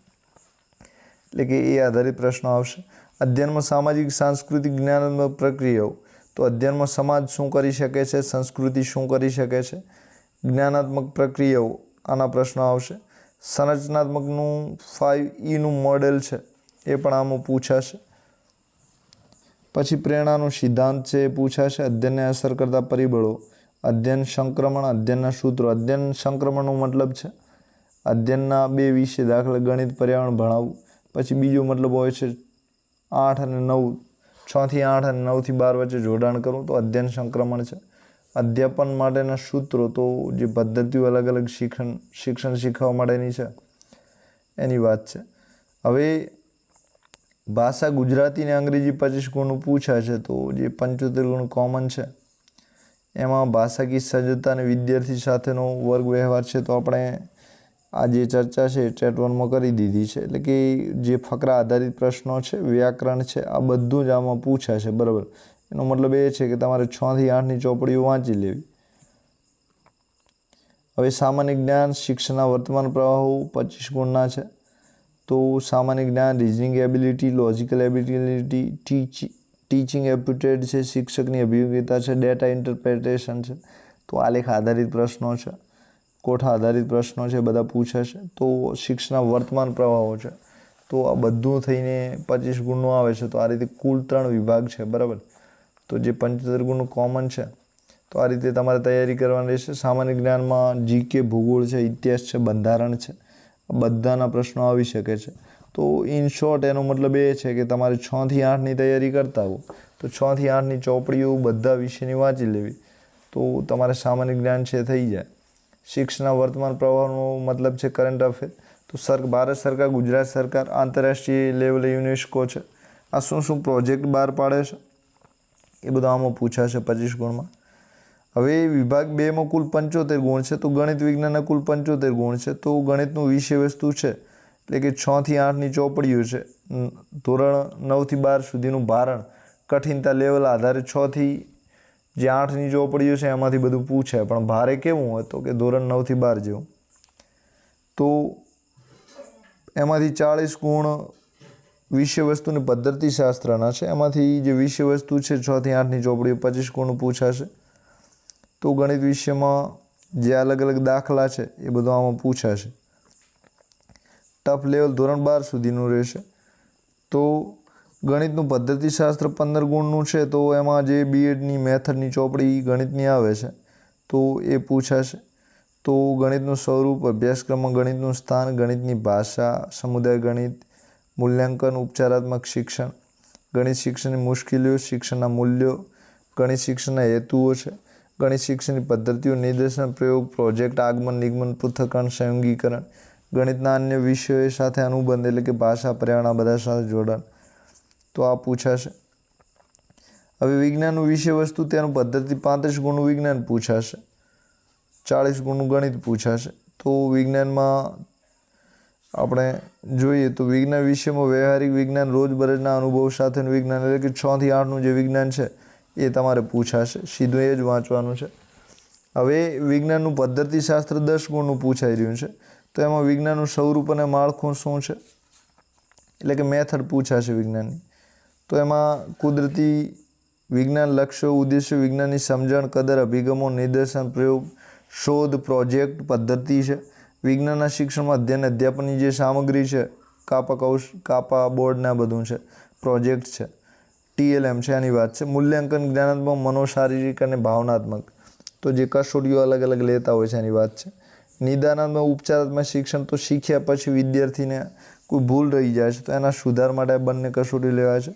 એટલે કે એ આધારિત પ્રશ્નો આવશે. અધ્યયનમાં સામાજિક સાંસ્કૃતિક જ્ઞાનાત્મક પ્રક્રિયાઓ. તો અધ્યયનમાં સમાજ શું કરી શકે છે, સંસ્કૃતિ શું કરી શકે છે, જ્ઞાનાત્મક પ્રક્રિયાઓ, આના પ્રશ્નો આવશે. સંરચનાત્મકનું 5E મોડેલ છે એ પણ આમાં પૂછાશે. પછી પ્રેરણાનો સિદ્ધાંત છે એ પૂછાશે. અધ્યયનને અસર કરતા પરિબળો, અધ્યયન સંક્રમણ, અધ્યયનના સૂત્રો. અધ્યયન સંક્રમણનો મતલબ છે અધ્યયનના 2 વિષય, દાખલા ગણિત, પર્યાવરણ ભણાવવું. પછી બીજો મતલબ હોય છે 8 અને 9, 6 થી 8 અને 9 થી 12 વચ્ચે જોડાણ કરવું, તો અધ્યયન સંક્રમણ છે. અધ્યાપન માટેના સૂત્રો, તો જે પદ્ધતિઓ અલગ અલગ શિક્ષણ શીખવા માટેની છે એની વાત છે. હવે ભાષા ગુજરાતી અને અંગ્રેજી 25 ગુણનું પૂછાય છે. તો જે 75 ગુણ કોમન છે એમાં ભાષાકીય સજ્જતા અને વિદ્યાર્થી સાથેનો વર્ગ વ્યવહાર છે. તો આપણે આ જે ચર્ચા છે એ ટેટ 1માં કરી દીધી છે. એટલે કે જે ફકરા આધારિત પ્રશ્નો છે, વ્યાકરણ છે, આ બધું જ આમાં પૂછાય છે. બરાબર. એનો મતલબ એ છે કે તમારે 6 થી 8ની ચોપડીઓ વાંચી લેવી. હવે સામાન્ય જ્ઞાન, શિક્ષણના વર્તમાન પ્રવાહો 25 ગુણના છે. તો સામાન્ય જ્ઞાન, reasoning ability, logical ability, teaching aptitude છે, શિક્ષકની અભિયોગ્યતા છે, ડેટા ઇન્ટરપ્રિટેશન છે. તો આલેખ આધારિત પ્રશ્નો છે, કોઠા આધારિત પ્રશ્નો છે, બધા પૂછાશે. તો શિક્ષણના વર્તમાન પ્રવાહો છે. તો આ બધું થઈને 25 ગુણનું આવે છે. તો આ રીતે કુલ 3 વિભાગ છે. બરાબર. તો જે 75 ગુણનું કોમન છે. તો આ રીતે તમારે તૈયારી કરવાની રહેશે. સામાન્ય જ્ઞાનમાં જીકે, ભૂગોળ છે, ઇતિહાસ છે, બંધારણ છે, બધાના પ્રશ્નો આવી શકે છે. તો ઇન શોર્ટ એનો મતલબ એ છે કે તમારે 6 થી 8ની તૈયારી કરતા હો તો 6 થી 8ની ચોપડીઓ બધા વિષયની વાંચી લેવી. તો તમારે સામાન્ય જ્ઞાન છે થઈ જાય. શિક્ષણના વર્તમાન પ્રવાહનો મતલબ છે કરંટ અફેર. તો ભારત સરકાર, ગુજરાત સરકાર, આંતરરાષ્ટ્રીય લેવલે યુનેસ્કો છે, આ શું શું પ્રોજેક્ટ બહાર પાડે છે એ બધા આમાં પૂછાશે 25 ગુણમાં. હવે વિભાગ 2માં કુલ 75 ગુણ છે. તો ગણિત વિજ્ઞાનના કુલ 75 ગુણ છે. તો ગણિતનું વિષય વસ્તુ છે એટલે કે 6 થી 8ની ચોપડીઓ છે, ધોરણ 9 થી 12 સુધીનું ભારણ, કઠિનતા લેવલ આધારે 6 થી જે 8ની ચોપડીઓ છે એમાંથી બધું પૂછાય. પણ ભારે કેવું હોય તો કે ધોરણ 9 થી 12 જેવું. તો એમાંથી 40 ગુણ વિષય વસ્તુની પદ્ધતિશાસ્ત્રના છે. એમાંથી જે વિષય વસ્તુ છે 6 થી 8ની ચોપડીઓ 25 ગુણ પૂછાશે. તો ગણિત વિષયમાં જે અલગ અલગ દાખલા છે એ બધું આમાં પૂછાશે. ટફ લેવલ ધોરણ 12 સુધીનું રહેશે. તો ગણિતનું પદ્ધતિશાસ્ત્ર 15 ગુણનું છે. તો એમાં જે બીએડની મેથડની ચોપડી ગણિતની આવે છે તો એ પૂછાશે. તો ગણિતનું સ્વરૂપ, અભ્યાસક્રમમાં ગણિતનું સ્થાન, ગણિતની ભાષા, સમુદાય ગણિત, મૂલ્યાંકન, ઉપચારાત્મક શિક્ષણ, ગણિત શિક્ષણની મુશ્કેલીઓ, શિક્ષણના મૂલ્યો, ગણિત શિક્ષણના હેતુઓ છે, ગણિત શિક્ષણની પદ્ધતિઓ, નિદર્શન, પ્રયોગ, પ્રોજેક્ટ, આગમન, નિગમન, પૃથ્થકરણ, સંયોગીકરણ, ગણિતના અન્ય વિષયો સાથે અનુબંધ એટલે કે ભાષા, પર્યાવરણ, બધા સાથે જોડાણ. તો આ પૂછાશે. હવે વિજ્ઞાનનું વિષય વસ્તુ, તેનું પદ્ધતિ, 35 ગુણનું વિજ્ઞાન પૂછાશે, 40 ગુણનું ગણિત પૂછાશે. તો વિજ્ઞાનમાં આપણે જોઈએ તો વિજ્ઞાન વિષયમાં વ્યવહારિક વિજ્ઞાન, રોજબરોજના અનુભવ સાથેનું વિજ્ઞાન એટલે કે 6 થી 8નું જે વિજ્ઞાન છે એ તમારે પૂછાશે. સીધું એ જ વાંચવાનું છે. હવે વિજ્ઞાનનું પદ્ધતિશાસ્ત્ર 10 ગુણનું પૂછાઈ રહ્યું છે. તો એમાં વિજ્ઞાનનું સ્વરૂપ અને માળખું શું છે એટલે કે મેથડ પૂછાશે વિજ્ઞાનની. તો એમાં કુદરતી વિજ્ઞાન, લક્ષ્યો, ઉદ્દેશ્યો, વિજ્ઞાનની સમજણ, કદર, અભિગમો, નિદર્શન, પ્રયોગ, શોધ, પ્રોજેક્ટ, પદ્ધતિ છે. વિજ્ઞાનના શિક્ષણમાં અધ્યયન, અધ્યાપનની જે સામગ્રી છે, કાપા બોર્ડના બધું છે, પ્રોજેક્ટ છે, TLM છે એની વાત છે. મૂલ્યાંકન, જ્ઞાનાત્મક, મનોશારીરિક અને ભાવનાત્મક, તો જે કસોટીઓ અલગ અલગ લેતા હોય છે એની વાત છે. નિદાનાત્મક, ઉપચારાત્મક શિક્ષણ, તો શીખ્યા પછી વિદ્યાર્થીને કોઈ ભૂલ રહી જાય છે તો એના સુધાર માટે બંને કસોટી લેવાય છે.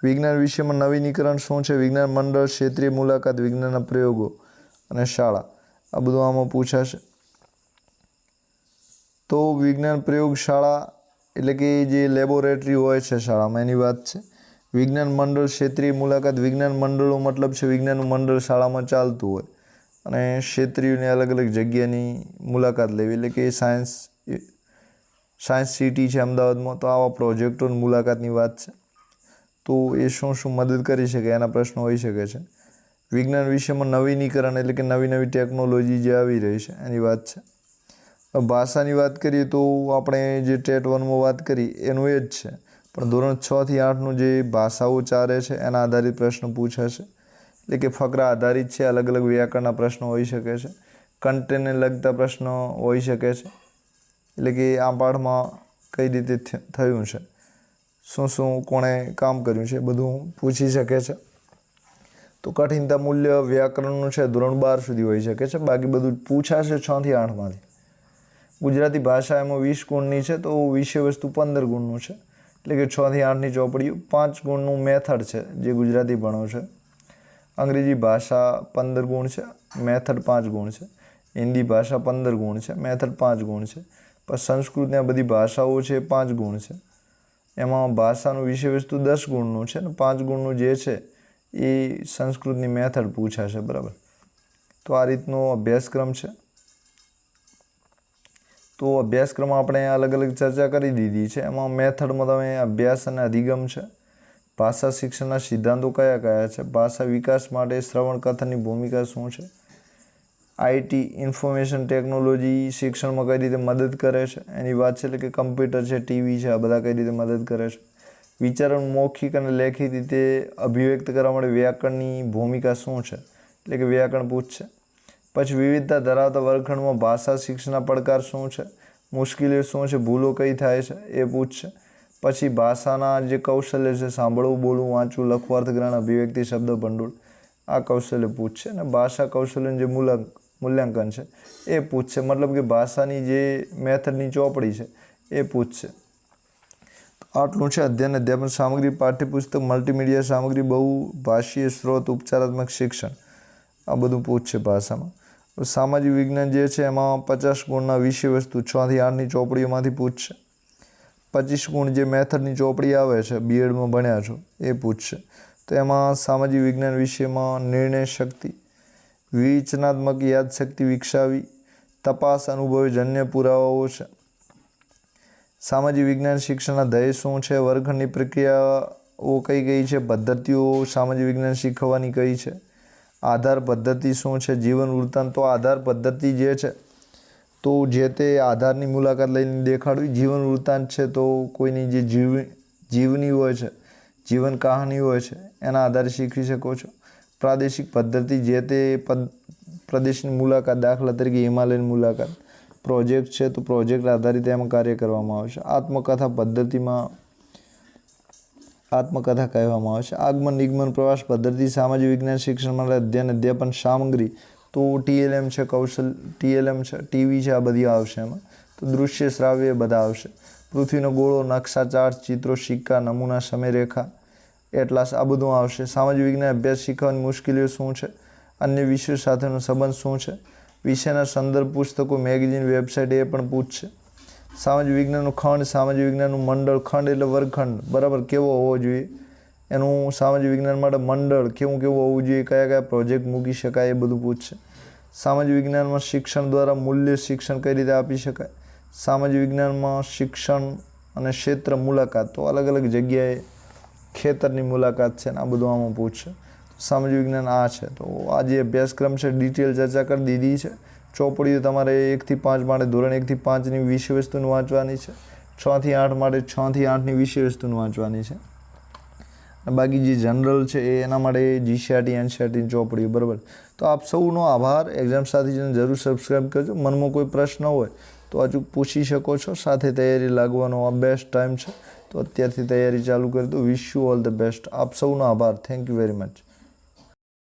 વિજ્ઞાન વિષયમાં નવીનીકરણ શું છે, વિજ્ઞાન મંડળ, ક્ષેત્રીય મુલાકાત, વિજ્ઞાનના પ્રયોગો અને શાળા, આ બધું આમાં પૂછાશે. તો વિજ્ઞાન પ્રયોગશાળા એટલે કે જે લેબોરેટરી હોય છે શાળામાં એની વાત છે. વિજ્ઞાન મંડળ, ક્ષેત્રીય મુલાકાત, વિજ્ઞાન મંડળનો મતલબ છે વિજ્ઞાનનું મંડળ શાળામાં ચાલતું હોય અને ક્ષેત્રીઓની અલગ અલગ જગ્યાની મુલાકાત લેવી, એટલે કે સાયન્સ સિટી છે અમદાવાદમાં, તો આવા પ્રોજેક્ટોની મુલાકાતની વાત છે. તો એ શું મદદ કરી શકે એના પ્રશ્નો હોઈ શકે છે. વિજ્ઞાન વિષયમાં નવીનીકરણ એટલે કે નવી નવી ટેકનોલોજી જે આવી રહી છે એની વાત છે. ભાષાની વાત કરીએ તો આપણે જે ટેટ 1માં વાત કરી એનું એ જ છે, પણ ધોરણ 6 થી 8નું જે ભાષાઓ ચાલે છે એના આધારિત પ્રશ્ન પૂછાશે, એટલે કે ફકરા આધારિત છે. અલગ અલગ વ્યાકરણના પ્રશ્નો હોઈ શકે છે, કન્ટેન્ટને લગતા પ્રશ્નો હોઈ શકે છે, એટલે કે આ પાઠમાં કઈ રીતે થયું છે, શું કોણે કામ કર્યું છે, બધું પૂછી શકે છે. તો કઠિનતા મૂલ્ય વ્યાકરણનું છે ધોરણ 12 સુધી હોઈ શકે છે, બાકી બધું પૂછાશે 6 થી 8માંથી. ગુજરાતી ભાષા એમાં 20 ગુણની છે, તો વિષય વસ્તુ 15 ગુણનું છે, એટલે કે 6 થી 8ની ચોપડીઓ. 5 ગુણનું મેથડ છે જે ગુજરાતી ભણો છે. અંગ્રેજી ભાષા 15 ગુણ છે, મેથડ 5 ગુણ છે. હિન્દી ભાષા 15 ગુણ છે, મેથડ 5 ગુણ છે. પણ સંસ્કૃતની આ બધી ભાષાઓ છે 5 ગુણ છે. એમાં ભાષાનું વિષય વસ્તુ 10 ગુણનું છે ને 5 ગુણનું જે છે એ સંસ્કૃતની મેથડ પૂછાશે, બરાબર. તો આ રીતનો અભ્યાસક્રમ છે. તો અભ્યાસક્રમ આપણે અલગ અલગ ચર્ચા કરી દીધી છે. એમાં મેથડમાં તમે અભ્યાસ અને અધિગમ છે, ભાષા શિક્ષણના સિદ્ધાંતો કયા કયા છે, ભાષા વિકાસ માટે શ્રવણ કથનની ભૂમિકા શું છે, આઈટી ઇન્ફોર્મેશન ટેકનોલોજી શિક્ષણમાં કઈ રીતે મદદ કરે છે એની વાત છે, એટલે કે કમ્પ્યુટર છે, ટીવી છે, આ બધા કઈ રીતે મદદ કરે છે. વિચારણ મૌખિક અને લેખિત રીતે અભિવ્યક્ત કરવા માટે વ્યાકરણની ભૂમિકા શું છે, એટલે કે વ્યાકરણ પૂછશે. પછી વિવિધતા ધરાવતા વર્ગખંડમાં ભાષા શિક્ષણના પડકાર શું છે, મુશ્કેલીઓ શું છે, ભૂલો કઈ થાય છે એ પૂછશે. પછી ભાષાના જે કૌશલ્ય છે, સાંભળવું, બોલવું, વાંચવું, લખવું, અર્થગ્રહણ, અભિવ્યક્તિ, શબ્દ ભંડોળ, આ કૌશલ્ય પૂછશે. અને ભાષા કૌશલ્યનું જે મૂલ્યાંકન છે એ પૂછશે, મતલબ કે ભાષાની જે મેથડની ચોપડી છે એ પૂછશે. આટલું છે અધ્યયન અધ્યાપન સામગ્રી, પાઠ્યપુસ્તક, મલ્ટીમીડિયા સામગ્રી, બહુભાષીય સ્ત્રોત, ઉપચારાત્મક શિક્ષણ, આ બધું પૂછશે ભાષામાં. સામાજિક વિજ્ઞાન જે છે એમાં 50 ગુણના વિષય વસ્તુ 6 થી 8ની ચોપડીઓમાંથી પૂછશે. 25 ગુણ જે મેથડની ચોપડી આવે છે, બીએડમાં ભણ્યા છો એ પૂછશે. તો એમાં સામાજિક વિજ્ઞાન વિષયમાં નિર્ણય શક્તિ, વિવેચનાત્મક યાદશક્તિ વિકસાવી, તપાસ, અનુભવજન્ય પુરાવાઓ છે. સામાજિક વિજ્ઞાન શિક્ષણના ધ્યેય શું છે, વર્ગખંડની પ્રક્રિયાઓ કઈ છે, પદ્ધતિઓ સામાજિક વિજ્ઞાન શીખવવાની કઈ છે, આધાર પદ્ધતિ શું છે, જીવન વૃત્તાંત. તો આધાર પદ્ધતિ જે છે તો જે તે આધારની મુલાકાત લઈને દેખાડવી. જીવન વૃત્તાંત છે તો કોઈની જે જીવની હોય છે, જીવન કહાની હોય છે એના આધારે શીખી શકો છો. પ્રાદેશિક પદ્ધતિ જે તે પ્રદેશની મુલાકાત, દાખલા તરીકે હિમાલયની મુલાકાત. પ્રોજેક્ટ છે તો પ્રોજેક્ટ આધારિત એમાં કાર્ય કરવામાં આવશે. આત્મકથા પદ્ધતિમાં આત્મકથા કહેવામાં આવે છે. આગમન નિગમન પ્રવાસ પદ્ધતિ સામાજિક વિજ્ઞાન શિક્ષણ માટે અધ્યયન અધ્યાપન સામગ્રી તો TLM છે, TLM છે, ટીવી છે, આ બધી આવશે એમાં. તો દૃશ્ય શ્રાવ્ય બધા આવશે. પૃથ્વીનો ગોળો, નકશા, ચાર્ટ, ચિત્રો, સિક્કા, નમૂના, સમયરેખા, એટલાસ, આ બધું આવશે. સામાજિક વિજ્ઞાન અભ્યાસ શીખવાની મુશ્કેલીઓ શું છે, અન્ય વિષયો સાથેનો સંબંધ શું છે, વિષયના સંદર્ભ પુસ્તકો, મેગેઝિન, વેબસાઇટ એ પણ પૂછશે. સામાજિક વિજ્ઞાનનું ખંડ, સામાજિક વિજ્ઞાનનું મંડળ, ખંડ એટલે વર્ગખંડ, બરાબર, કેવો હોવો જોઈએ એનું, સામાજિક વિજ્ઞાન માટે મંડળ કેવું હોવું જોઈએ, કયા કયા પ્રોજેક્ટ મૂકી શકાય એ બધું પૂછશે. સામાજિક વિજ્ઞાનમાં શિક્ષણ દ્વારા મૂલ્ય શિક્ષણ કઈ રીતે આપી શકાય, સામાજિક વિજ્ઞાનમાં શિક્ષણ અને ક્ષેત્ર મુલાકાત, તો અલગ અલગ જગ્યાએ ખેતરની મુલાકાત છે ને આ બધું આમાં પૂછશે. સામાજિક વિજ્ઞાન આ છે. તો આ જે અભ્યાસક્રમ છે ડિટેલ ચર્ચા કરી દીધી છે. ચોપડીઓ તમારે 1 થી 5 માટે ધોરણ 1 થી 5ની વિષય વસ્તુનું વાંચવાની છે, 6 થી 8 માટે 6 થી 8ની વિષય વસ્તુનું વાંચવાની છે. બાકી જે જનરલ છે એ એના માટે GCRT NCERTની ચોપડીઓ, બરાબર. તો આપ સૌનો આભાર. એક્ઝામ સાથીને જરૂર સબસ્ક્રાઈબ કરજો. મનમાં કોઈ પ્રશ્ન હોય તો અચૂક પૂછી શકો છો. સાથે તૈયારી લાગવાનો આ બેસ્ટ ટાઈમ છે, તો અત્યારથી તૈયારી ચાલુ કરી દો. Wish you all the best. આપ સૌનો આભાર. Thank you very much.